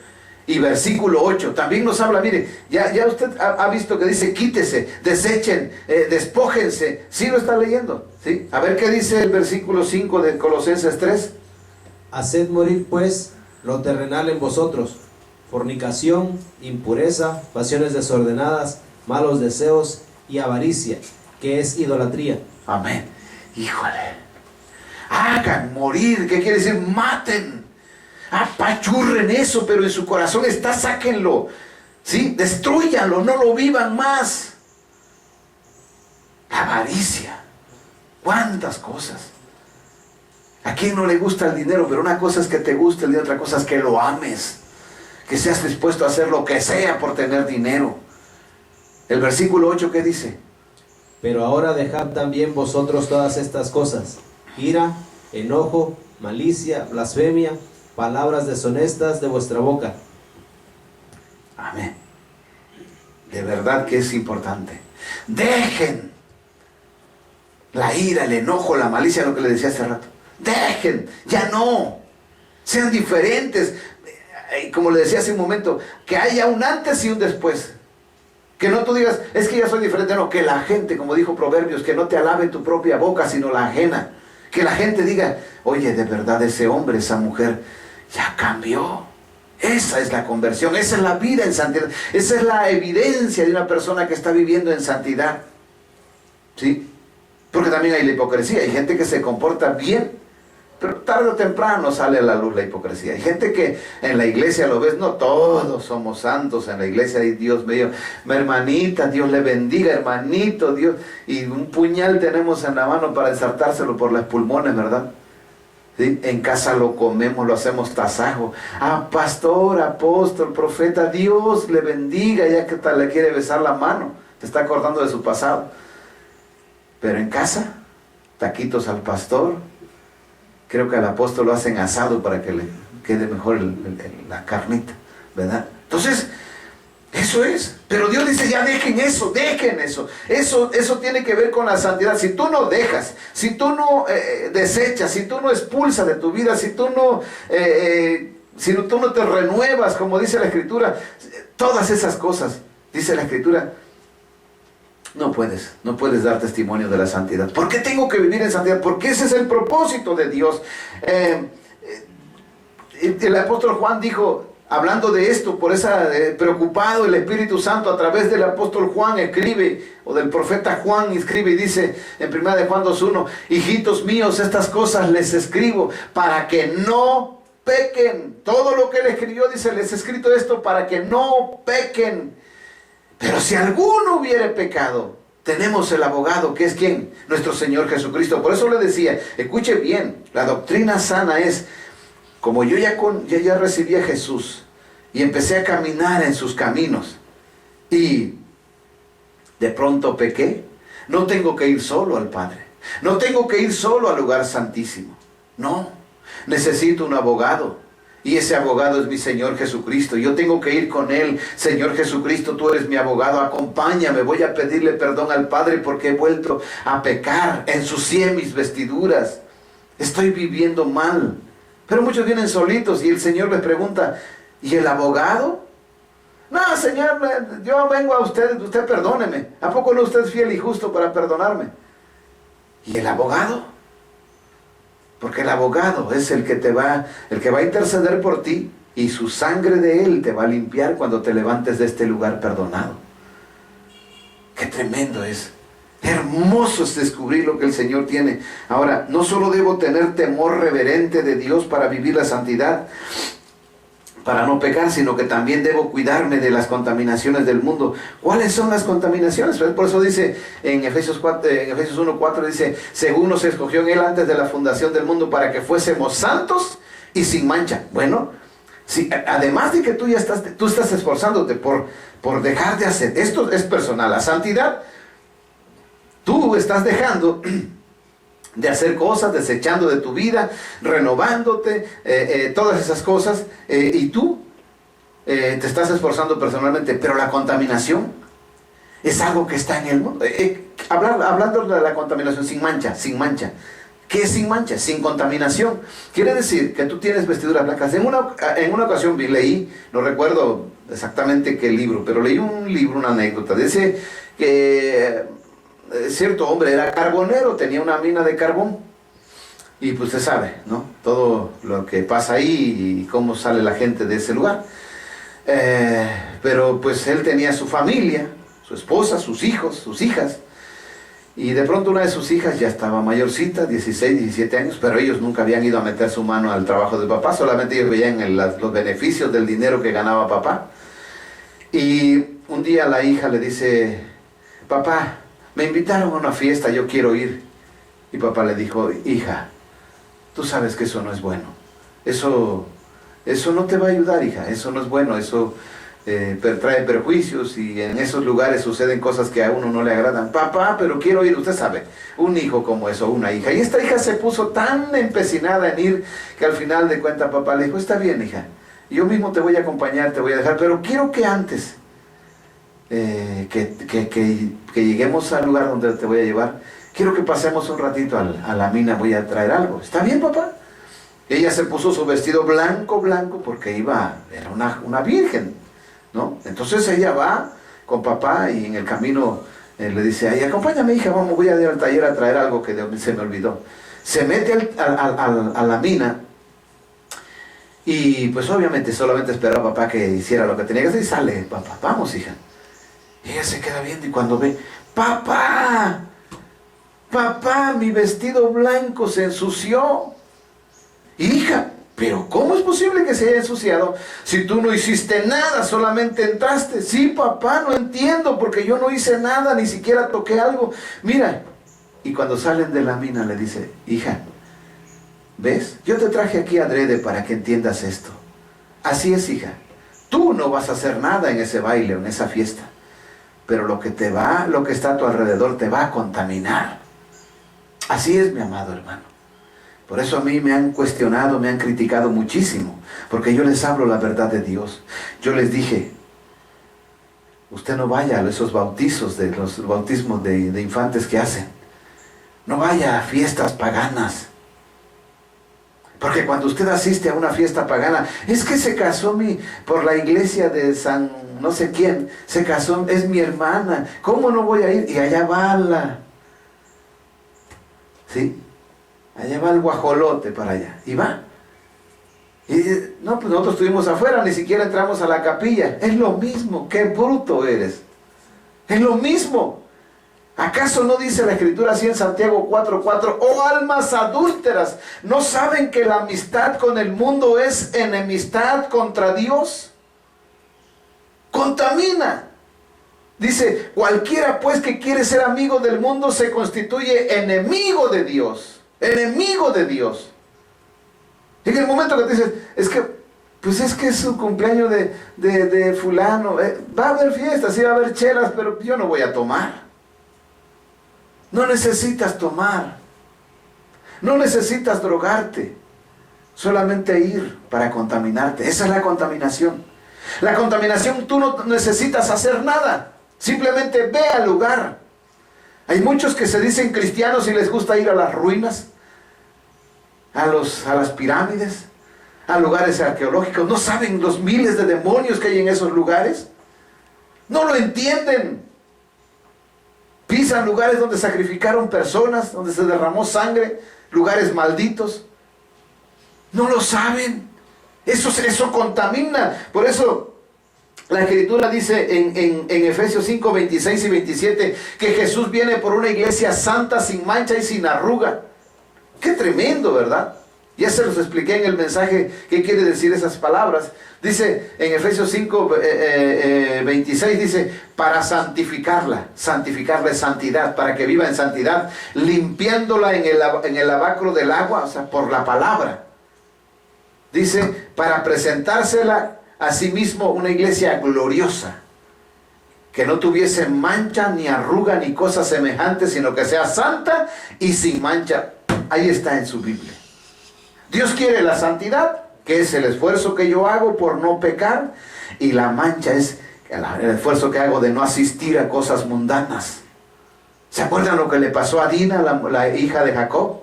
y versículo 8 también nos habla. Mire, ya usted ha visto que dice quítese, desechen, despójense. ¿Sí lo está leyendo? ¿Sí? A ver qué dice el versículo 5 de Colosenses 3. Haced morir pues lo terrenal en vosotros: fornicación, impureza, pasiones desordenadas, malos deseos y avaricia, que es idolatría. Amén. Híjole. Hagan morir. ¿Qué quiere decir? Maten. Apachurren eso, pero en su corazón está, sáquenlo. ¿Sí? Destrúyanlo, no lo vivan más. La avaricia. ¿Cuántas cosas? ¿A quién no le gusta el dinero? Pero una cosa es que te guste el dinero, otra cosa es que lo ames. Que seas dispuesto a hacer lo que sea por tener dinero. El versículo 8, ¿qué dice? Pero ahora dejad también vosotros todas estas cosas: ira, enojo, malicia, blasfemia, palabras deshonestas de vuestra boca. Amén. De verdad que es importante. Dejen la ira, el enojo, la malicia, lo que le decía hace rato. Dejen, ya no. Sean diferentes. Como le decía hace un momento, que haya un antes y un después. Que no tú digas, es que ya soy diferente. No, que la gente, como dijo Proverbios, que no te alabe tu propia boca, sino la ajena. Que la gente diga, oye, de verdad ese hombre, esa mujer, ya cambió. Esa es la conversión, esa es la vida en santidad. Esa es la evidencia de una persona que está viviendo en santidad. ¿Sí? Porque también hay la hipocresía. Hay gente que se comporta bien, pero tarde o temprano sale a la luz la hipocresía. Hay gente que en la iglesia lo ves, no todos somos santos en la iglesia. Y Dios mío, mi hermanita, Dios le bendiga, hermanito, Dios. Y un puñal tenemos en la mano para ensartárselo por los pulmones, ¿verdad? ¿Sí? En casa lo comemos, lo hacemos tasajo. Pastor, apóstol, profeta, Dios le bendiga, ya que tal le quiere besar la mano. Te está acordando de su pasado. Pero en casa, taquitos al pastor. Creo que al apóstol lo hacen asado para que le quede mejor la carnita, ¿verdad? Entonces, eso es. Pero Dios dice, ya dejen eso, dejen eso. Eso tiene que ver con la santidad. Si tú no dejas, si tú no desechas, si tú no expulsas de tu vida, si tú no te renuevas, como dice la Escritura, todas esas cosas, dice la Escritura, no puedes dar testimonio de la santidad. ¿Por qué tengo que vivir en santidad? Porque ese es el propósito de Dios. El apóstol Juan dijo, hablando de esto, por esa preocupado el Espíritu Santo a través del apóstol Juan escribe, o del profeta Juan escribe y dice en 1 de Juan 2:1, hijitos míos, estas cosas les escribo para que no pequen. Todo lo que él escribió, dice, les he escrito esto para que no pequen. Pero si alguno hubiere pecado, tenemos el abogado, que es ¿quién? Nuestro Señor Jesucristo. Por eso le decía, escuche bien, la doctrina sana es, como yo ya recibí a Jesús y empecé a caminar en sus caminos y de pronto pequé, no tengo que ir solo al Padre, no tengo que ir solo al lugar santísimo, no, necesito un abogado. Y ese abogado es mi Señor Jesucristo. Yo tengo que ir con Él. Señor Jesucristo, tú eres mi abogado. Acompáñame. Voy a pedirle perdón al Padre porque he vuelto a pecar. Ensucié mis vestiduras. estoy viviendo mal. Pero muchos vienen solitos y el Señor les pregunta, ¿y el abogado? No, Señor, yo vengo a usted perdóneme. ¿A poco no usted es fiel y justo para perdonarme? ¿Y el abogado? Porque el abogado es el que va a interceder por ti, y su sangre de él te va a limpiar cuando te levantes de este lugar perdonado. Qué tremendo es. Hermoso es descubrir lo que el Señor tiene. Ahora, no solo debo tener temor reverente de Dios para vivir la santidad, para no pecar, sino que también debo cuidarme de las contaminaciones del mundo. ¿Cuáles son las contaminaciones? Por eso dice en Efesios 1:4, dice, según nos escogió en Él antes de la fundación del mundo para que fuésemos santos y sin mancha. Bueno, si, además de que tú estás esforzándote por dejar de hacer, esto es personal, la santidad, tú estás dejando de hacer cosas, desechando de tu vida, renovándote, todas esas cosas, y tú te estás esforzando personalmente, pero la contaminación es algo que está en el mundo. Hablando de la contaminación, sin mancha. ¿Qué es sin mancha? Sin contaminación. Quiere decir que tú tienes vestiduras blancas. En una ocasión leí, no recuerdo exactamente qué libro, pero leí un libro, una anécdota. Dice que cierto hombre era carbonero, tenía una mina de carbón. Y pues usted sabe, ¿no? Todo lo que pasa ahí y cómo sale la gente de ese lugar. Pero pues él tenía su familia, su esposa, sus hijos, sus hijas. Y de pronto una de sus hijas ya estaba mayorcita, 16, 17 años, pero ellos nunca habían ido a meter su mano al trabajo de papá, solamente ellos veían los beneficios del dinero que ganaba papá. Y un día la hija le dice, papá, me invitaron a una fiesta, yo quiero ir. Y papá le dijo, hija, tú sabes que eso no es bueno. Eso no te va a ayudar, hija, eso no es bueno, eso trae perjuicios y en esos lugares suceden cosas que a uno no le agradan. Papá, pero quiero ir, usted sabe, un hijo como eso, una hija. Y esta hija se puso tan empecinada en ir que al final de cuentas papá le dijo, está bien, hija, yo mismo te voy a acompañar, te voy a dejar, pero quiero que antes que lleguemos al lugar donde te voy a llevar, quiero que pasemos un ratito a la mina, voy a traer algo. ¿Está bien, papá? Ella se puso su vestido blanco porque era una virgen, ¿no? Entonces ella va con papá y en el camino le dice, ay, acompáñame, hija, vamos, voy a ir al taller a traer algo que se me olvidó. Se mete a la mina y pues obviamente solamente esperaba a papá que hiciera lo que tenía que hacer y sale, papá, vamos, hija. Y ella se queda viendo y cuando ve, papá, mi vestido blanco se ensució. Hija, pero ¿cómo es posible que se haya ensuciado si tú no hiciste nada, solamente entraste? Sí, papá, no entiendo, porque yo no hice nada, ni siquiera toqué algo. Mira, y cuando salen de la mina le dice, hija, ¿ves? Yo te traje aquí adrede para que entiendas esto. Así es, hija, tú no vas a hacer nada en ese baile o en esa fiesta, pero lo que está a tu alrededor te va a contaminar. Así es, mi amado hermano. Por eso a mí me han cuestionado, me han criticado muchísimo, porque yo les hablo la verdad de Dios. Yo les dije, usted no vaya a esos bautizos, los bautismos de infantes que hacen. No vaya a fiestas paganas. Porque cuando usted asiste a una fiesta pagana, es que se casó por la iglesia de San no sé quién, se casó, es mi hermana, ¿cómo no voy a ir? Y allá va ¿sí? Allá va el guajolote para allá, y va. Y no, pues nosotros estuvimos afuera, ni siquiera entramos a la capilla. Es lo mismo, qué bruto eres. Es lo mismo. ¿Acaso no dice la Escritura así en Santiago 4:4? Oh almas adúlteras, ¿no saben que la amistad con el mundo es enemistad contra Dios? Contamina. Dice, cualquiera pues que quiere ser amigo del mundo se constituye enemigo de Dios. Enemigo de Dios. Y en el momento que te dices, es que es su cumpleaños de fulano, va a haber fiestas, sí va a haber chelas, pero yo no voy a tomar. No necesitas tomar. No necesitas drogarte. Solamente ir para contaminarte. Esa es la contaminación. La contaminación, tú no necesitas hacer nada. Simplemente ve al lugar. Hay muchos que se dicen cristianos y les gusta ir a las ruinas. a las pirámides, a lugares arqueológicos. No saben los miles de demonios que hay en esos lugares. No lo entienden. Pisan lugares donde sacrificaron personas, donde se derramó sangre, lugares malditos. No lo saben. Eso contamina. Por eso la Escritura dice en Efesios 5, 26 y 27 que Jesús viene por una iglesia santa, sin mancha y sin arruga. Qué tremendo, ¿verdad? Ya se los expliqué en el mensaje qué quiere decir esas palabras. Dice en Efesios 5, 26, dice, para santificarla es santidad, para que viva en santidad, limpiándola en el lavacro del agua, o sea, por la palabra. Dice, para presentársela a sí mismo una iglesia gloriosa, que no tuviese mancha, ni arruga, ni cosa semejante, sino que sea santa y sin mancha. Ahí está en su Biblia. Dios quiere la santidad, que es el esfuerzo que yo hago por no pecar, y la mancha es el esfuerzo que hago de no asistir a cosas mundanas. ¿Se acuerdan lo que le pasó a Dina, la hija de Jacob?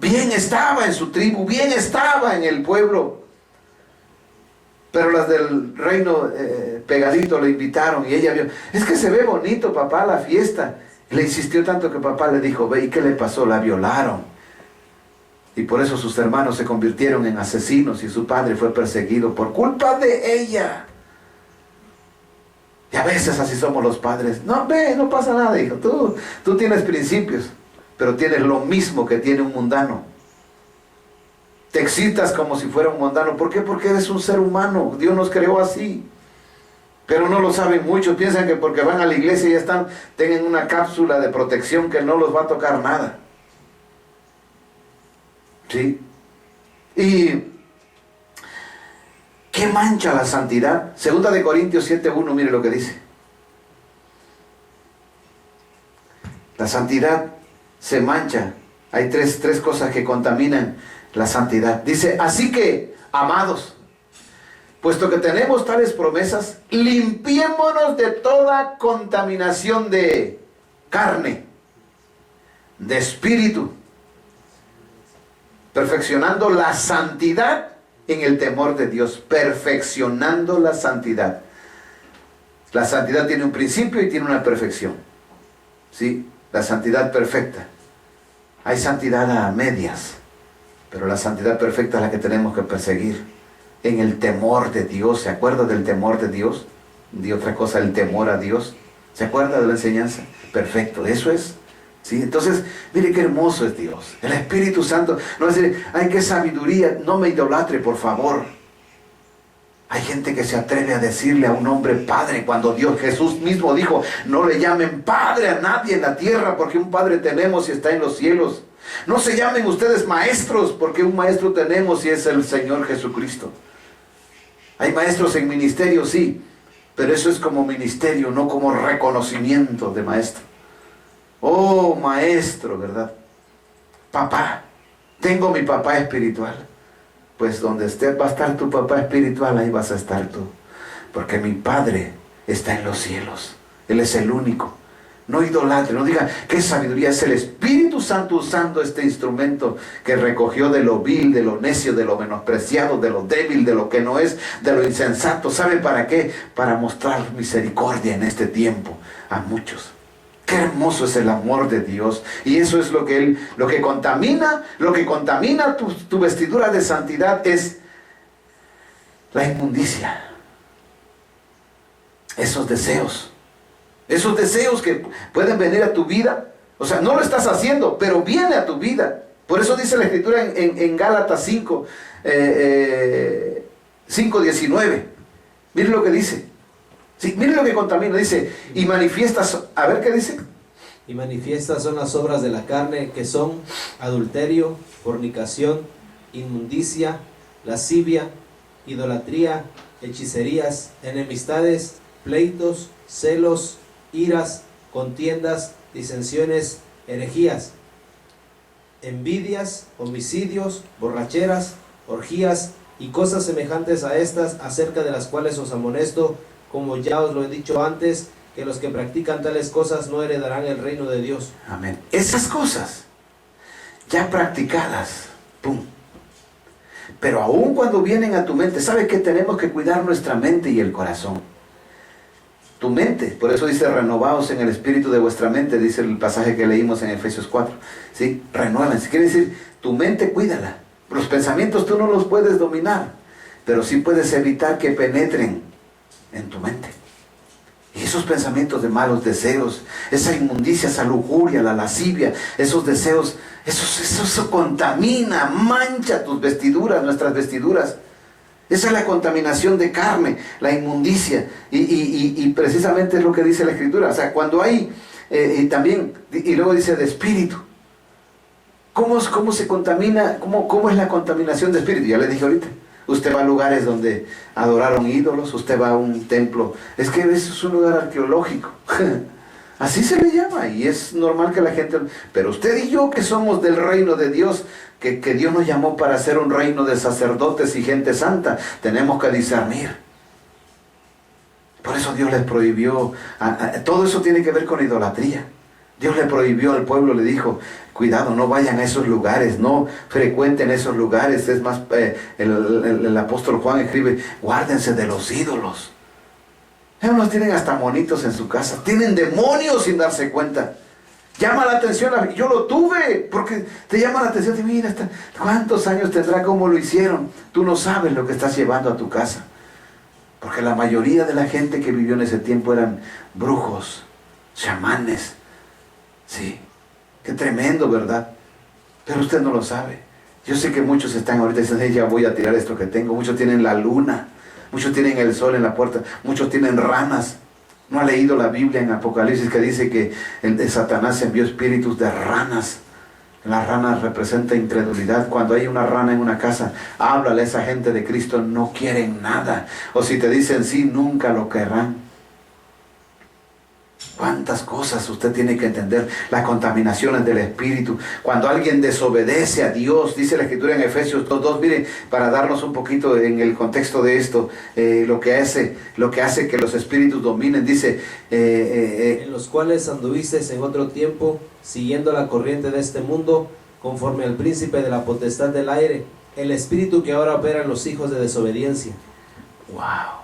Bien estaba en su tribu, bien estaba en el pueblo, pero las del reino pegadito le invitaron y ella vio, es que se ve bonito, papá, la fiesta. Le insistió tanto que papá le dijo, ve, ¿y qué le pasó? La violaron. Y por eso sus hermanos se convirtieron en asesinos y su padre fue perseguido por culpa de ella. Y a veces así somos los padres. No, ve, no pasa nada, hijo. Tú tienes principios, pero tienes lo mismo que tiene un mundano. Te excitas como si fuera un mundano. ¿Por qué? Porque eres un ser humano. Dios nos creó así. Pero no lo saben muchos. Piensan que porque van a la iglesia y ya tienen una cápsula de protección que no los va a tocar nada. ¿Sí? ¿Y qué mancha la santidad? Segunda de Corintios 7:1, mire lo que dice. La santidad se mancha. Hay tres cosas que contaminan la santidad. Dice, así que, amados, puesto que tenemos tales promesas, limpiémonos de toda contaminación de carne, de espíritu, perfeccionando la santidad en el temor de Dios. Perfeccionando la santidad. La santidad tiene un principio y tiene una perfección. ¿Sí? La santidad perfecta. Hay santidad a medias, pero la santidad perfecta es la que tenemos que perseguir en el temor de Dios. ¿Se acuerda del temor de Dios? De otra cosa, el temor a Dios. ¿Se acuerda de la enseñanza? Perfecto, eso es. ¿Sí? Entonces, mire qué hermoso es Dios. El Espíritu Santo. No es decir, ay, qué sabiduría. No me idolatre, por favor. Hay gente que se atreve a decirle a un hombre padre, cuando Jesús mismo dijo, no le llamen padre a nadie en la tierra, porque un padre tenemos y está en los cielos. No se llamen ustedes maestros, porque un maestro tenemos y es el Señor Jesucristo. Hay maestros en ministerio, sí, pero eso es como ministerio, no como reconocimiento de maestro. Oh, maestro, ¿verdad? Papá, tengo mi papá espiritual. Pues donde va a estar tu papá espiritual, ahí vas a estar tú. Porque mi Padre está en los cielos. Él es el único. No idolatre, no diga qué sabiduría. Es el Espíritu Santo usando este instrumento que recogió de lo vil, de lo necio, de lo menospreciado, de lo débil, de lo que no es, de lo insensato. ¿Sabe para qué? Para mostrar misericordia en este tiempo a muchos. Qué hermoso es el amor de Dios. Y eso es lo que contamina tu vestidura de santidad, es la inmundicia. Esos deseos que pueden venir a tu vida. O sea, no lo estás haciendo, pero viene a tu vida. Por eso dice la Escritura en Gálatas 5:19. Miren lo que dice. Sí, miren lo que contamina, dice, y manifiestas, a ver qué dice. Y manifiestas son las obras de la carne, que son adulterio, fornicación, inmundicia, lascivia, idolatría, hechicerías, enemistades, pleitos, celos, iras, contiendas, disensiones, herejías, envidias, homicidios, borracheras, orgías y cosas semejantes a estas, acerca de las cuales os amonesto, como ya os lo he dicho antes, que los que practican tales cosas no heredarán el reino de Dios. Amén. Esas cosas ya practicadas. ¡Pum! Pero aún cuando vienen a tu mente, ¿sabe que tenemos que cuidar nuestra mente y el corazón? Tu mente, por eso dice renovaos en el espíritu de vuestra mente, dice el pasaje que leímos en Efesios 4. ¿Sí? Renuévense. Quiere decir, tu mente cuídala. Los pensamientos tú no los puedes dominar, pero sí puedes evitar que penetren en tu mente. Y esos pensamientos de malos deseos, esa inmundicia, esa lujuria, la lascivia, esos deseos, eso contamina, mancha tus vestiduras, nuestras vestiduras. Esa es la contaminación de carne, la inmundicia. Y precisamente es lo que dice la Escritura. O sea, cuando hay, y luego dice de espíritu. ¿Cómo se contamina? ¿Cómo es la contaminación de espíritu? Ya le dije ahorita. Usted va a lugares donde adoraron ídolos, usted va a un templo. Es que eso es un lugar arqueológico. Así se le llama y es normal que la gente... Pero usted y yo que somos del reino de Dios, que Dios nos llamó para ser un reino de sacerdotes y gente santa, tenemos que discernir. Por eso Dios les prohibió, todo eso tiene que ver con idolatría. Dios le prohibió al pueblo, le dijo, cuidado, no vayan a esos lugares, no frecuenten esos lugares. Es más, el apóstol Juan escribe, guárdense de los ídolos. Ellos tienen hasta monitos en su casa, tienen demonios sin darse cuenta. Llama la atención, yo lo tuve, porque te llama la atención, mira, ¿cuántos años tendrá? ¿Cómo lo hicieron? Tú no sabes lo que estás llevando a tu casa. Porque la mayoría de la gente que vivió en ese tiempo eran brujos, chamanes. Sí, qué tremendo, ¿verdad? Pero usted no lo sabe. Yo sé que muchos están ahorita diciendo, ya voy a tirar esto que tengo. Muchos tienen la luna, muchos tienen el sol en la puerta, muchos tienen ranas. ¿No ha leído la Biblia en Apocalipsis que dice que Satanás envió espíritus de ranas? La rana representa incredulidad. Cuando hay una rana en una casa, háblale a esa gente de Cristo, no quieren nada. O si te dicen sí, nunca lo querrán. ¿Cuántas cosas usted tiene que entender? Las contaminaciones del espíritu. Cuando alguien desobedece a Dios, dice la Escritura en Efesios 2:2, miren, para darnos un poquito en el contexto de esto, lo que hace que los espíritus dominen, dice... en los cuales anduvisteis en otro tiempo, siguiendo la corriente de este mundo, conforme al príncipe de la potestad del aire, el espíritu que ahora opera en los hijos de desobediencia. ¡Wow!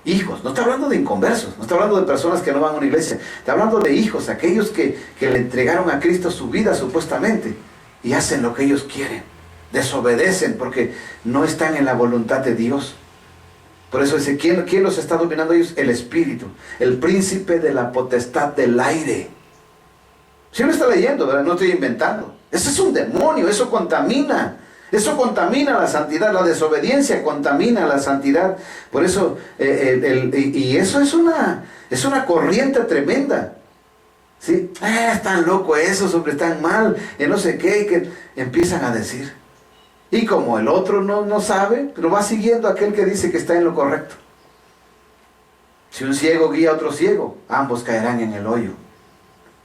Hijos, no está hablando de inconversos, no está hablando de personas que no van a una iglesia, está hablando de hijos, aquellos que le entregaron a Cristo su vida supuestamente y hacen lo que ellos quieren, desobedecen porque no están en la voluntad de Dios. Por eso dice, ¿quién los está dominando ellos? El espíritu, el príncipe de la potestad del aire. Si lo está leyendo, ¿verdad? No estoy inventando. Ese es un demonio, eso contamina. Eso contamina la santidad, la desobediencia contamina la santidad. Por eso, y eso es una corriente tremenda. ¿Sí? Están locos esos, hombre, están mal, no sé qué, que empiezan a decir. Y como el otro no sabe, pero va siguiendo a aquel que dice que está en lo correcto. Si un ciego guía a otro ciego, ambos caerán en el hoyo.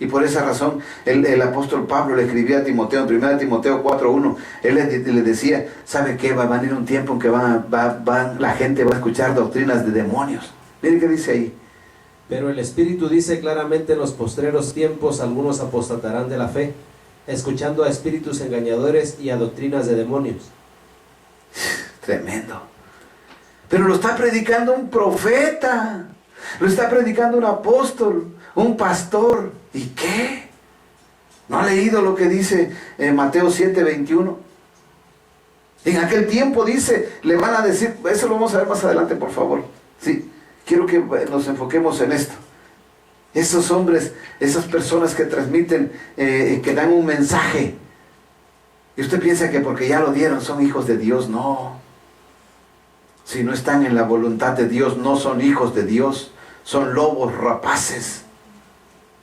Y por esa razón el apóstol Pablo le escribía a Timoteo, en 1 Timoteo 4:1, él le decía, ¿sabe qué? Va a venir un tiempo en que la gente va a escuchar doctrinas de demonios. Mire qué dice ahí. Pero el Espíritu dice claramente, en los postreros tiempos algunos apostatarán de la fe, escuchando a espíritus engañadores y a doctrinas de demonios. Tremendo. Pero lo está predicando un profeta, lo está predicando un apóstol, un pastor. ¿Y qué? ¿No ha leído lo que dice Mateo 7:21? En aquel tiempo dice, le van a decir, eso lo vamos a ver más adelante, por favor. Sí, quiero que nos enfoquemos en esto. Esos hombres, esas personas que transmiten, que dan un mensaje. Y usted piensa que porque ya lo dieron son hijos de Dios. No. Si no están en la voluntad de Dios, no son hijos de Dios. Son lobos rapaces.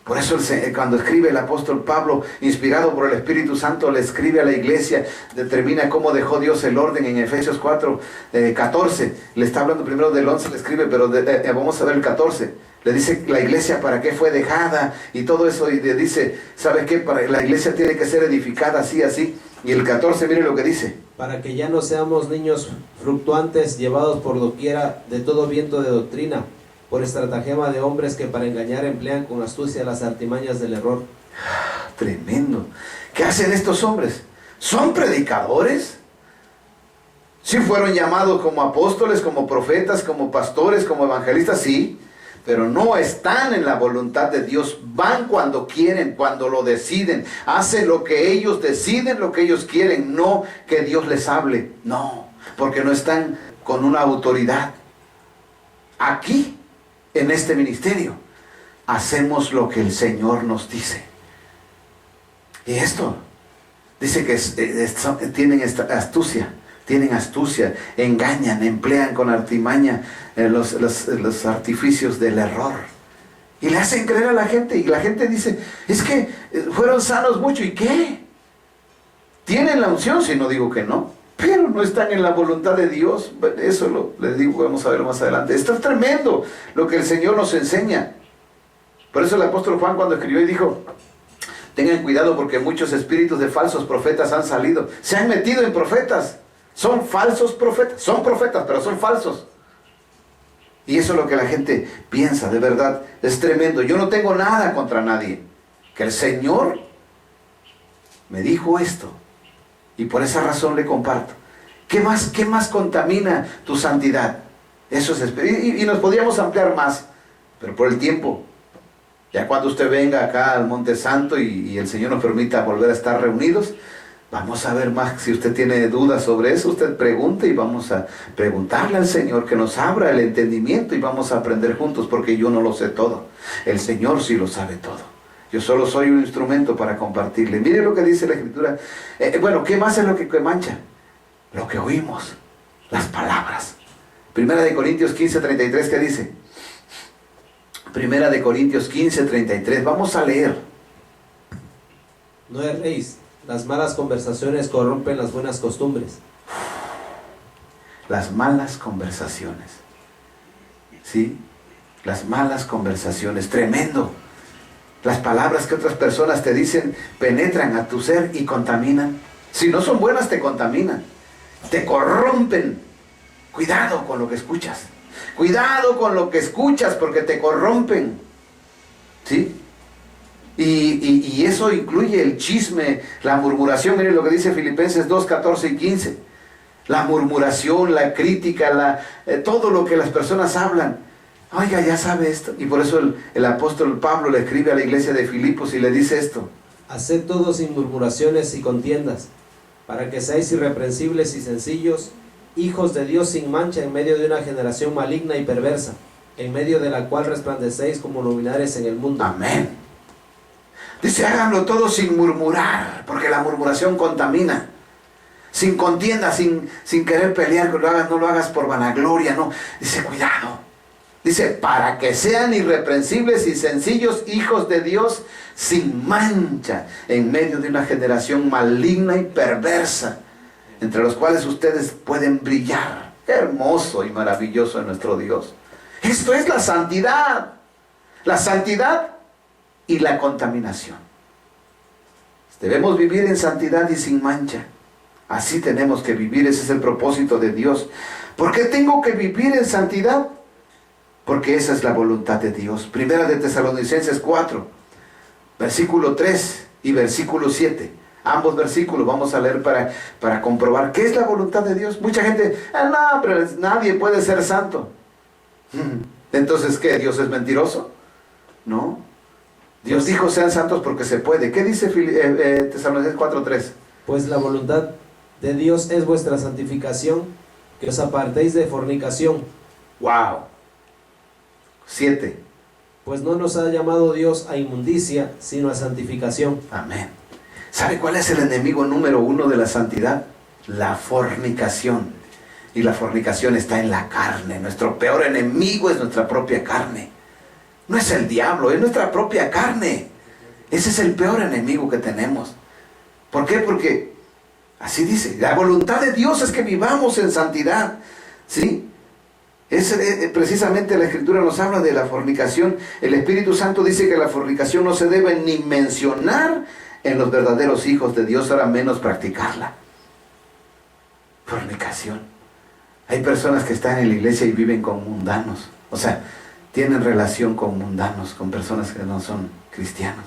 Por eso cuando escribe el apóstol Pablo, inspirado por el Espíritu Santo, le escribe a la iglesia, determina cómo dejó Dios el orden en Efesios 4:14. Le está hablando primero del 11, le escribe, pero vamos a ver el 14. Le dice la iglesia para qué fue dejada y todo eso, y le dice, ¿sabe qué? La iglesia tiene que ser edificada así, así. Y el 14, mire lo que dice. Para que ya no seamos niños fluctuantes, llevados por doquiera de todo viento de doctrina, por estratagema de hombres que para engañar emplean con astucia las artimañas del error. Tremendo. ¿Qué hacen estos hombres? ¿Son predicadores? Sí fueron llamados como apóstoles, como profetas, como pastores, como evangelistas, sí, pero no están en la voluntad de Dios. Van cuando quieren, cuando lo deciden. Hacen lo que ellos deciden, lo que ellos quieren, no que Dios les hable. No, porque no están con una autoridad. Aquí, en este ministerio, hacemos lo que el Señor nos dice. Y esto, dice que tienen astucia. Tienen astucia, engañan, emplean con artimaña los artificios del error. Y le hacen creer a la gente. Y la gente dice, es que fueron sanos mucho. ¿Y qué? Tienen la unción, si no digo que no. Pero no están en la voluntad de Dios. Eso les digo, vamos a verlo más adelante. Esto es tremendo lo que el Señor nos enseña. Por eso el apóstol Juan cuando escribió y dijo, tengan cuidado porque muchos espíritus de falsos profetas han salido. Se han metido en profetas. Son falsos profetas, son profetas, pero son falsos. Y eso es lo que la gente piensa, de verdad, es tremendo. Yo no tengo nada contra nadie. Que el Señor me dijo esto. Y por esa razón le comparto. ¿Qué más contamina tu santidad? Eso es, y nos podríamos ampliar más, pero por el tiempo. Ya cuando usted venga acá al Monte Santo y el Señor nos permita volver a estar reunidos, vamos a ver más. Si usted tiene dudas sobre eso, usted pregunte y vamos a preguntarle al Señor que nos abra el entendimiento y vamos a aprender juntos, porque yo no lo sé todo. El Señor sí lo sabe todo. Yo solo soy un instrumento para compartirle. Mire lo que dice la Escritura. Bueno, ¿qué más es lo que mancha? Lo que oímos, las palabras. Primera de Corintios 15:33, ¿qué dice? Primera de Corintios 15:33. Vamos a leer. No erréis. Las malas conversaciones corrompen las buenas costumbres. Las malas conversaciones. ¿Sí? Las malas conversaciones. Tremendo. Las palabras que otras personas te dicen penetran a tu ser y contaminan. Si no son buenas, te contaminan. Te corrompen. Cuidado con lo que escuchas. Cuidado con lo que escuchas porque te corrompen. ¿Sí? Y eso incluye el chisme, la murmuración. Miren lo que dice Filipenses 2:14 y 15. La murmuración, la crítica, todo lo que las personas hablan. Oiga, ya sabe esto. Y por eso el apóstol Pablo le escribe a la iglesia de Filipos y le dice esto. Haced todo sin murmuraciones y contiendas, para que seáis irreprensibles y sencillos, hijos de Dios sin mancha en medio de una generación maligna y perversa, en medio de la cual resplandecéis como luminares en el mundo. Amén. Dice, háganlo todo sin murmurar, porque la murmuración contamina. Sin contienda, sin querer pelear, no lo hagas por vanagloria, no. Dice, cuidado. Dice, para que sean irreprensibles y sencillos, hijos de Dios sin mancha, en medio de una generación maligna y perversa, entre los cuales ustedes pueden brillar. Qué hermoso y maravilloso es nuestro Dios. Esto es la santidad. La santidad y la contaminación. Debemos vivir en santidad y sin mancha. Así tenemos que vivir, ese es el propósito de Dios. ¿Por qué tengo que vivir en santidad? Porque esa es la voluntad de Dios. Primera de Tesalonicenses 4, versículo 3 y versículo 7. Ambos versículos vamos a leer para comprobar qué es la voluntad de Dios. Mucha gente, no, pero nadie puede ser santo. Entonces, ¿qué? ¿Dios es mentiroso? No. Dios dijo sean santos porque se puede. ¿Qué dice Tesalonicenses 4:3? Pues la voluntad de Dios es vuestra santificación, que os apartéis de fornicación. ¡Wow! 7. Pues no nos ha llamado Dios a inmundicia, sino a santificación. Amén. ¿Sabe cuál es el enemigo número 1 de la santidad? La fornicación. Y la fornicación está en la carne. Nuestro peor enemigo es nuestra propia carne. No es el diablo, es nuestra propia carne. Ese es el peor enemigo que tenemos. ¿Por qué? Porque así dice, la voluntad de Dios es que vivamos en santidad. ¿Sí? Precisamente la Escritura nos habla de la fornicación. El Espíritu Santo dice que la fornicación no se debe ni mencionar en los verdaderos hijos de Dios, ahora menos practicarla. Fornicación. Hay personas que están en la iglesia y viven con mundanos. O sea, tienen relación con mundanos, con personas que no son cristianos.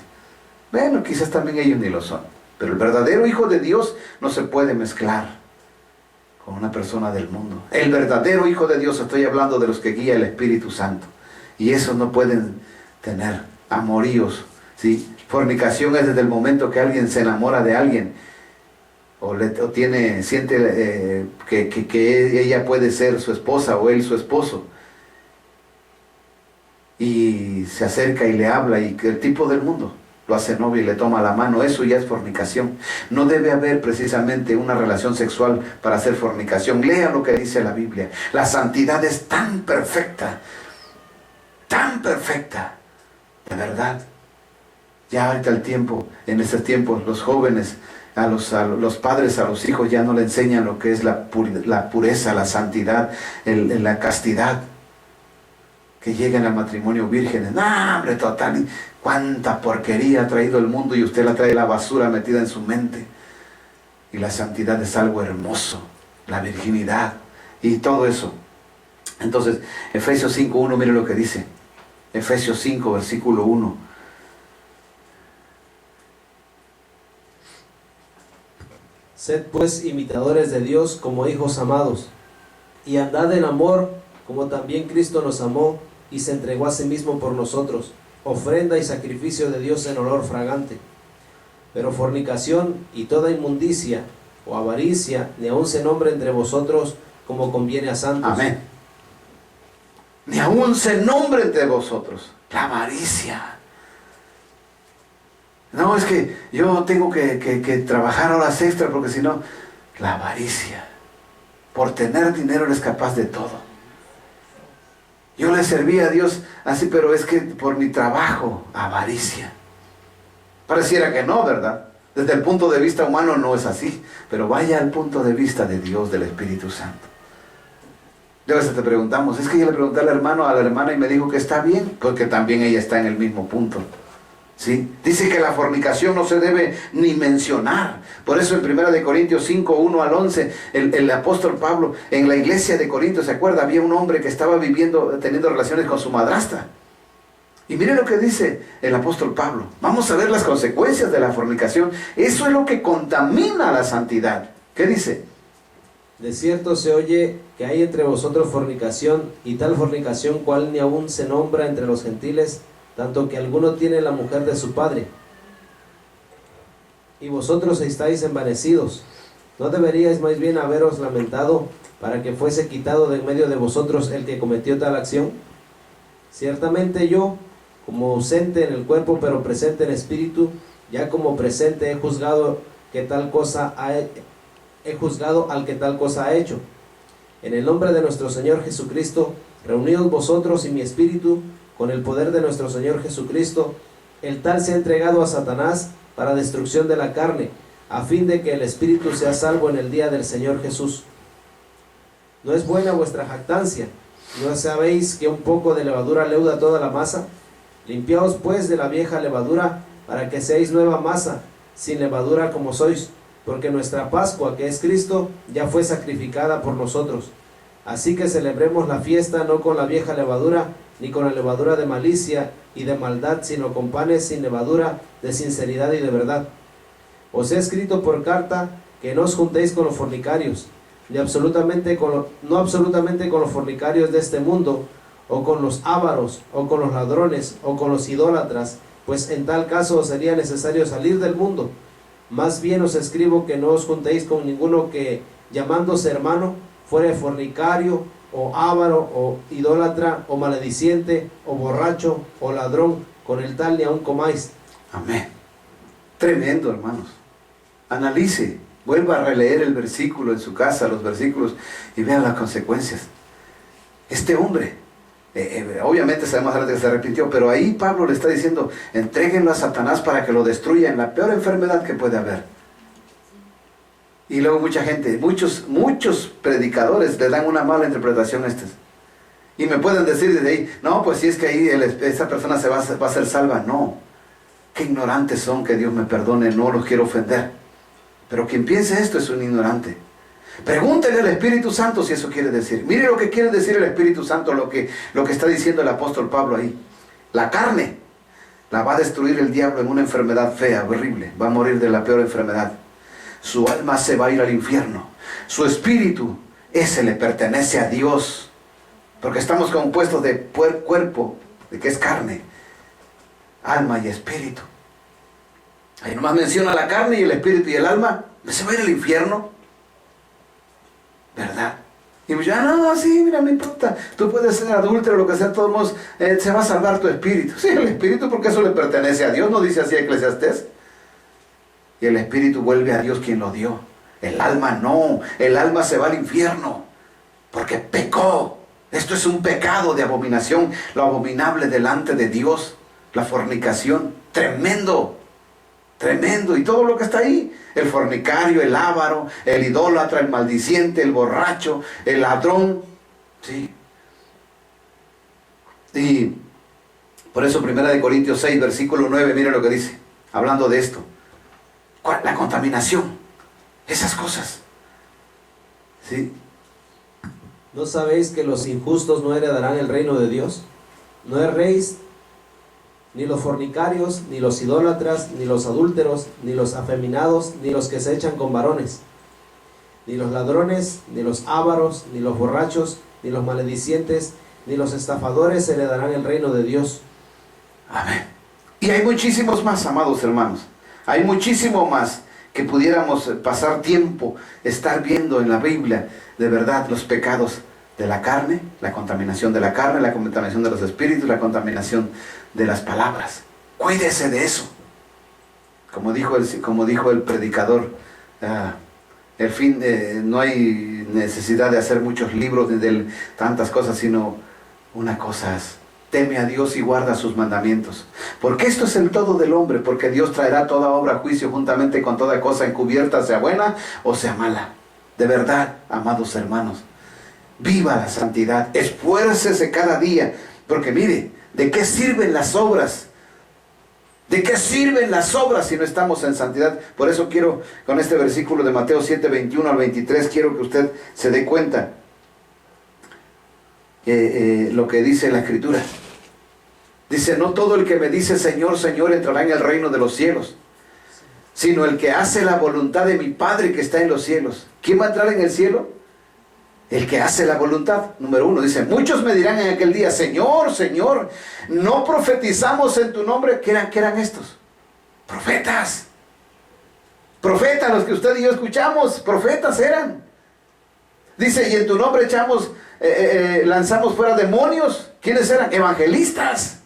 Bueno, quizás también ellos ni lo son. Pero el verdadero hijo de Dios no se puede mezclar con una persona del mundo. El verdadero hijo de Dios, estoy hablando de los que guía el Espíritu Santo. Y esos no pueden tener amoríos, ¿sí? Fornicación es desde el momento que alguien se enamora de alguien siente que ella puede ser su esposa o él su esposo, y se acerca y le habla, y que el tipo del mundo lo hace novio y le toma la mano. Eso ya es fornicación. No debe haber precisamente una relación sexual para hacer fornicación. Lea lo que dice la Biblia. La santidad es tan perfecta, de verdad. Ya ahorita en estos tiempos, los jóvenes, a los padres, a los hijos ya no le enseñan lo que es la pureza, la santidad, la castidad. Que lleguen al matrimonio vírgenes. ¡No, hombre, total! ¡Cuánta porquería ha traído el mundo! Y usted la trae la basura metida en su mente. Y la santidad es algo hermoso. La virginidad y todo eso. Entonces, Efesios 5:1, mire lo que dice. Efesios 5, versículo 1. Sed pues imitadores de Dios como hijos amados, y andad en amor, como también Cristo nos amó y se entregó a sí mismo por nosotros, ofrenda y sacrificio de Dios en olor fragante. Pero fornicación y toda inmundicia o avaricia ni aun se nombre entre vosotros como conviene a santos. Amén. Ni aun se nombre entre vosotros la avaricia. No, es que yo tengo que trabajar horas extra porque si no, la avaricia. Por tener dinero eres capaz de todo. Yo le serví a Dios así, pero es que por mi trabajo, avaricia. Pareciera que no, ¿verdad? Desde el punto de vista humano no es así, pero vaya al punto de vista de Dios, del Espíritu Santo. Y a veces te preguntamos, es que yo le pregunté al hermano, a la hermana y me dijo que está bien, porque también ella está en el mismo punto. ¿Sí? Dice que la fornicación no se debe ni mencionar. Por eso en 1 de Corintios 5, 1 al 11, el apóstol Pablo, en la iglesia de Corintios, ¿se acuerda? Había un hombre que estaba teniendo relaciones con su madrastra. Y mire lo que dice el apóstol Pablo. Vamos a ver las consecuencias de la fornicación. Eso es lo que contamina la santidad. ¿Qué dice? De cierto se oye que hay entre vosotros fornicación, y tal fornicación cual ni aún se nombra entre los gentiles, tanto que alguno tiene la mujer de su padre. Y vosotros estáis envanecidos. ¿No deberíais más bien haberos lamentado para que fuese quitado de en medio de vosotros el que cometió tal acción? Ciertamente yo, como ausente en el cuerpo pero presente en espíritu, ya como presente he juzgado al que tal cosa ha hecho. En el nombre de nuestro Señor Jesucristo, reunidos vosotros y mi espíritu, con el poder de nuestro Señor Jesucristo, el tal se ha entregado a Satanás para destrucción de la carne, a fin de que el espíritu sea salvo en el día del Señor Jesús. ¿No es buena vuestra jactancia? ¿No sabéis que un poco de levadura leuda toda la masa? Limpiaos pues de la vieja levadura, para que seáis nueva masa, sin levadura como sois, porque nuestra Pascua, que es Cristo, ya fue sacrificada por nosotros. Así que celebremos la fiesta no con la vieja levadura, ni con la levadura de malicia y de maldad, sino con panes sin levadura, de sinceridad y de verdad. Os he escrito por carta que no os juntéis con los fornicarios, no absolutamente con los fornicarios de este mundo, o con los ávaros, o con los ladrones, o con los idólatras, pues en tal caso os sería necesario salir del mundo. Más bien os escribo que no os juntéis con ninguno que, llamándose hermano, fuere fornicario, o ávaro, o idólatra, o malediciente, o borracho, o ladrón, con el tal ni aun comáis. Amén. Tremendo, hermanos. Analice, vuelva a releer el versículo en su casa, los versículos, y vean las consecuencias. Este hombre, obviamente sabemos ahora que se arrepintió, pero ahí Pablo le está diciendo, entréguenlo a Satanás para que lo destruya en la peor enfermedad que puede haber. Y luego mucha gente, muchos predicadores le dan una mala interpretación a estas. Y me pueden decir desde ahí, no, pues si es que ahí esa persona va a ser salva. No, qué ignorantes son, que Dios me perdone, no los quiero ofender. Pero quien piense esto es un ignorante. Pregúntele al Espíritu Santo si eso quiere decir. Mire lo que quiere decir el Espíritu Santo, lo que está diciendo el apóstol Pablo ahí. La carne La va a destruir el diablo en una enfermedad fea, horrible. Va a morir de la peor enfermedad. Su alma se va a ir al infierno. Su espíritu, ese le pertenece a Dios. Porque estamos compuestos de cuerpo, de que es carne, alma y espíritu. Ahí nomás menciona la carne y el espíritu y el alma. ¿Se va a ir al infierno? ¿Verdad? Y me dice, no, sí, mira, no importa. Tú puedes ser adúltero, lo que sea, de todos modos, se va a salvar tu espíritu. Sí, el espíritu, porque eso le pertenece a Dios, ¿no dice así Eclesiastés? Y el espíritu vuelve a Dios quien lo dio. El alma no, el alma se va al infierno, porque pecó. Esto es un pecado de abominación, lo abominable delante de Dios, la fornicación, tremendo. Tremendo, y todo lo que está ahí, el fornicario, el avaro, el idólatra, el maldiciente, el borracho, el ladrón, ¿sí? Y por eso 1 Corintios 6, versículo 9, mire lo que dice, hablando de esto, la contaminación, esas cosas, ¿sí? ¿No sabéis que los injustos no heredarán el reino de Dios? No erréis, ni los fornicarios, ni los idólatras, ni los adúlteros, ni los afeminados, ni los que se echan con varones, ni los ladrones, ni los ávaros, ni los borrachos, ni los maledicientes, ni los estafadores heredarán el reino de Dios. Amén. Y hay muchísimos más, amados hermanos. Hay muchísimo más que pudiéramos pasar tiempo, estar viendo en la Biblia, de verdad, los pecados de la carne, la contaminación de la carne, la contaminación de los espíritus, la contaminación de las palabras. Cuídese de eso. Como dijo el predicador, no hay necesidad de hacer muchos libros ni de tantas cosas, sino una cosa es: teme a Dios y guarda sus mandamientos. Porque esto es el todo del hombre, porque Dios traerá toda obra a juicio juntamente con toda cosa encubierta, sea buena o sea mala. De verdad, amados hermanos, viva la santidad, esfuércese cada día, porque mire, ¿de qué sirven las obras? ¿De qué sirven las obras si no estamos en santidad? Por eso quiero, con este versículo de Mateo 7, 21 al 23, quiero que usted se dé cuenta lo que dice la Escritura. Dice, no todo el que me dice Señor, Señor entrará en el reino de los cielos, sino el que hace la voluntad de mi Padre que está en los cielos. ¿Quién va a entrar en el cielo? El que hace la voluntad. Número 1, dice, muchos me dirán en aquel día, Señor, Señor, ¿no profetizamos en tu nombre? ¿Qué eran estos? Profetas. Profetas, los que usted y yo escuchamos, profetas eran. Dice, y en tu nombre lanzamos fuera demonios. ¿Quiénes eran? Evangelistas.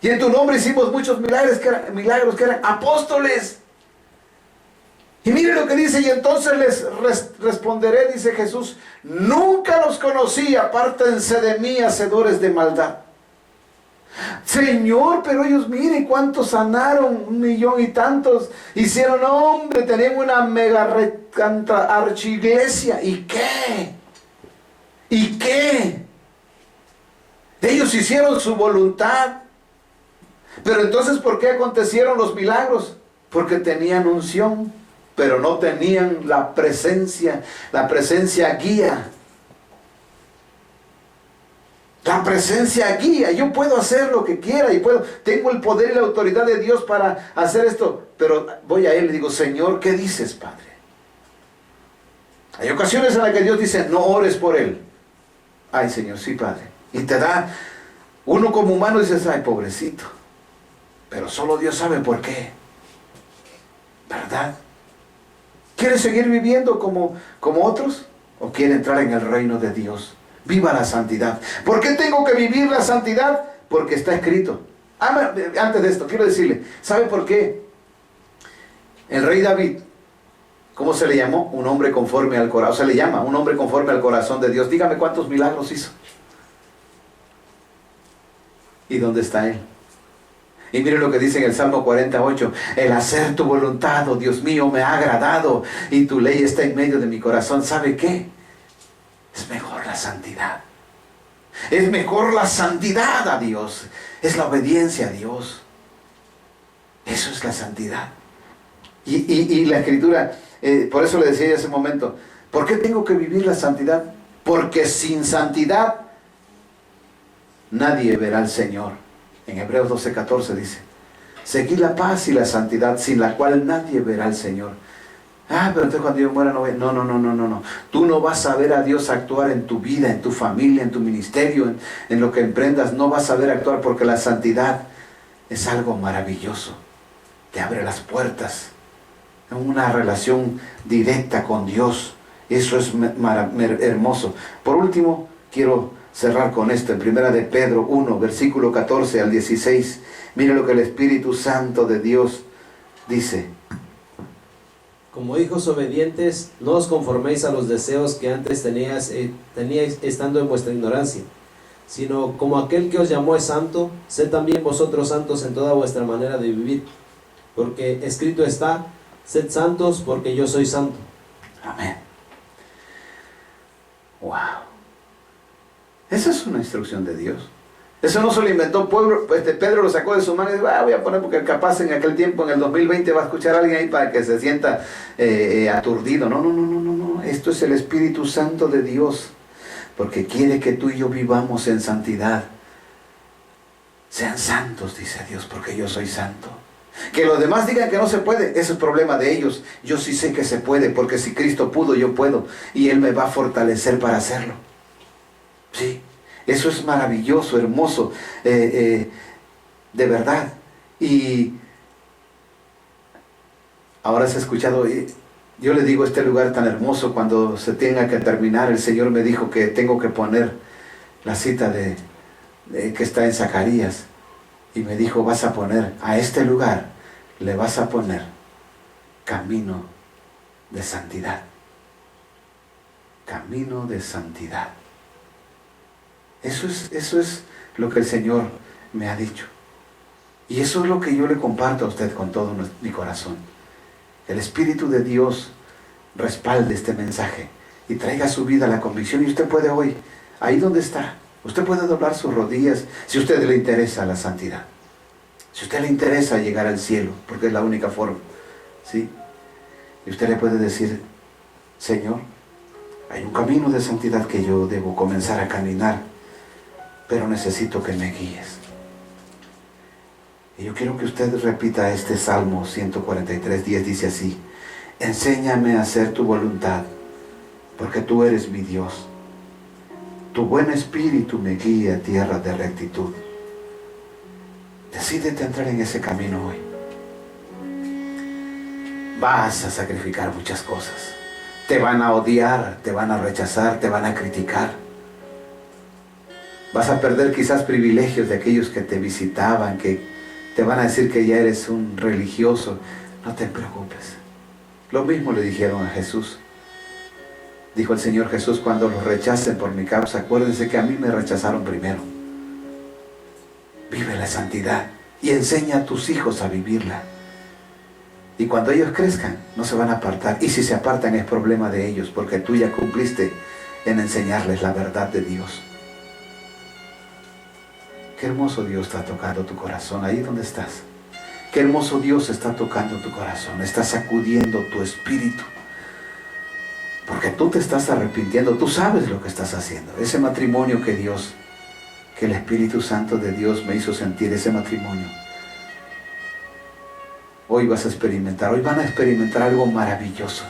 Y en tu nombre hicimos muchos milagros que eran apóstoles. Y mire lo que dice, y entonces les responderé, dice Jesús, nunca los conocí, apártense de mí, hacedores de maldad. Señor, pero ellos, mire cuántos sanaron, 1,000,000 y tantos, hicieron, hombre, tenían una mega archiglesia. ¿Y qué? ¿Y qué? Ellos hicieron su voluntad. Pero entonces, ¿por qué acontecieron los milagros? Porque tenían unción, pero no tenían la presencia guía. La presencia guía. Yo puedo hacer lo que quiera y tengo el poder y la autoridad de Dios para hacer esto, pero voy a Él y le digo, Señor, ¿qué dices, Padre? Hay ocasiones en las que Dios dice, no ores por él. Ay, Señor, sí, Padre. Y te da, uno como humano dices, ay, pobrecito. Pero solo Dios sabe por qué. ¿Verdad? ¿Quiere seguir viviendo como otros? ¿O quiere entrar en el reino de Dios? Viva la santidad. ¿Por qué tengo que vivir la santidad? Porque está escrito. Antes de esto, quiero decirle, ¿sabe por qué? El rey David, ¿cómo se le llamó? Un hombre conforme al corazón. Se le llama un hombre conforme al corazón de Dios. Dígame cuántos milagros hizo. ¿Y dónde está él? Y mire lo que dice en el Salmo 48. El hacer tu voluntad, oh Dios mío, me ha agradado. Y tu ley está en medio de mi corazón. ¿Sabe qué? Es mejor la santidad. Es mejor la santidad a Dios. Es la obediencia a Dios. Eso es la santidad. Y la Escritura, por eso le decía hace un momento, ¿por qué tengo que vivir la santidad? Porque sin santidad nadie verá al Señor. En Hebreos 12:14 dice, seguid la paz y la santidad, sin la cual nadie verá al Señor. Ah, pero entonces cuando yo muera no voy. No. Tú no vas a ver a Dios actuar en tu vida, en tu familia, en tu ministerio, en lo que emprendas. No vas a ver actuar, porque la santidad es algo maravilloso. Te abre las puertas. Una relación directa con Dios. Eso es hermoso. Por último, quiero cerrar con esto. En 1 de Pedro 1, versículo 14 al 16. Mire lo que el Espíritu Santo de Dios dice. Como hijos obedientes, no os conforméis a los deseos que antes teníais estando en vuestra ignorancia, sino como aquel que os llamó es santo, sed también vosotros santos en toda vuestra manera de vivir. Porque escrito está, sed santos porque yo soy santo. Amén. Wow. Esa es una instrucción de Dios. Eso no se lo inventó Pedro, lo sacó de su mano y dijo, voy a poner, porque capaz en aquel tiempo, en el 2020, va a escuchar a alguien ahí para que se sienta aturdido. No. Esto es el Espíritu Santo de Dios, porque quiere que tú y yo vivamos en santidad. Sean santos, dice Dios, porque yo soy santo. Que los demás digan que no se puede, ese es problema de ellos. Yo sí sé que se puede, porque si Cristo pudo, yo puedo. Y Él me va a fortalecer para hacerlo. Sí. Eso es maravilloso, hermoso, de verdad. Y ahora se ha escuchado, yo le digo, este lugar tan hermoso, cuando se tenga que terminar, el Señor me dijo que tengo que poner la cita que está en Zacarías. Y me dijo, vas a poner a este lugar, le vas a poner camino de santidad. Camino de santidad. Eso es lo que el Señor me ha dicho. Y eso es lo que yo le comparto a usted con todo mi corazón. El Espíritu de Dios respalde este mensaje y traiga a su vida la convicción. Y usted puede hoy, ahí donde está, usted puede doblar sus rodillas si a usted le interesa la santidad. Si a usted le interesa llegar al cielo, porque es la única forma. ¿Sí? Y usted le puede decir, Señor, hay un camino de santidad que yo debo comenzar a caminar, pero necesito que me guíes. Y yo quiero que usted repita este Salmo 143:10, dice así: enséñame a hacer tu voluntad, porque tú eres mi Dios. Tu buen espíritu me guía a tierra de rectitud. Decídete a entrar en ese camino hoy. Vas a sacrificar muchas cosas. Te van a odiar, te van a rechazar, te van a criticar. Vas a perder quizás privilegios de aquellos que te visitaban, que te van a decir que ya eres un religioso. No te preocupes. Lo mismo le dijeron a Jesús. Dijo el Señor Jesús, cuando los rechacen por mi causa, acuérdense que a mí me rechazaron primero. Vive la santidad y enseña a tus hijos a vivirla. Y cuando ellos crezcan, no se van a apartar. Y si se apartan es problema de ellos, porque tú ya cumpliste en enseñarles la verdad de Dios. Qué hermoso Dios está tocando tu corazón ahí donde estás. Qué hermoso Dios está tocando tu corazón. Está sacudiendo tu espíritu. Porque tú te estás arrepintiendo. Tú sabes lo que estás haciendo. Ese matrimonio que el Espíritu Santo de Dios me hizo sentir, ese matrimonio. Hoy vas a experimentar. Hoy van a experimentar algo maravilloso.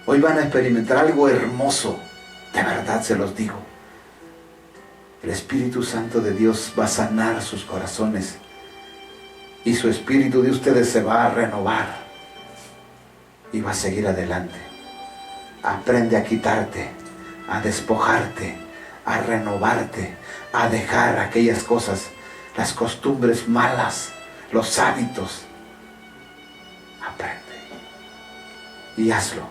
Hoy van a experimentar algo hermoso. De verdad se los digo. El Espíritu Santo de Dios va a sanar sus corazones y su espíritu de ustedes se va a renovar y va a seguir adelante. Aprende a quitarte, a despojarte, a renovarte, a dejar aquellas cosas, las costumbres malas, los hábitos. Aprende y hazlo,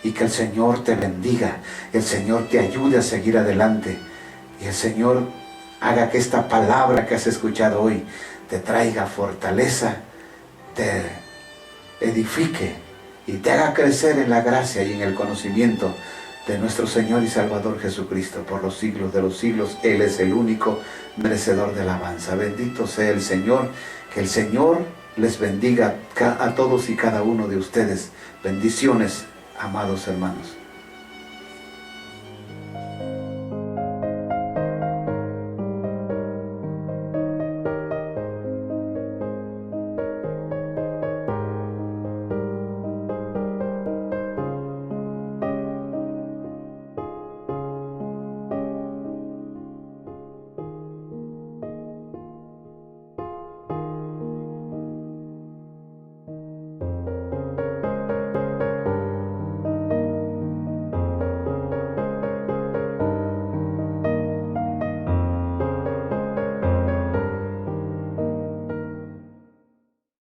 y que el Señor te bendiga, el Señor te ayude a seguir adelante. Y el Señor haga que esta palabra que has escuchado hoy te traiga fortaleza, te edifique y te haga crecer en la gracia y en el conocimiento de nuestro Señor y Salvador Jesucristo por los siglos de los siglos. Él es el único merecedor de alabanza. Bendito sea el Señor. Que el Señor les bendiga a todos y cada uno de ustedes. Bendiciones, amados hermanos.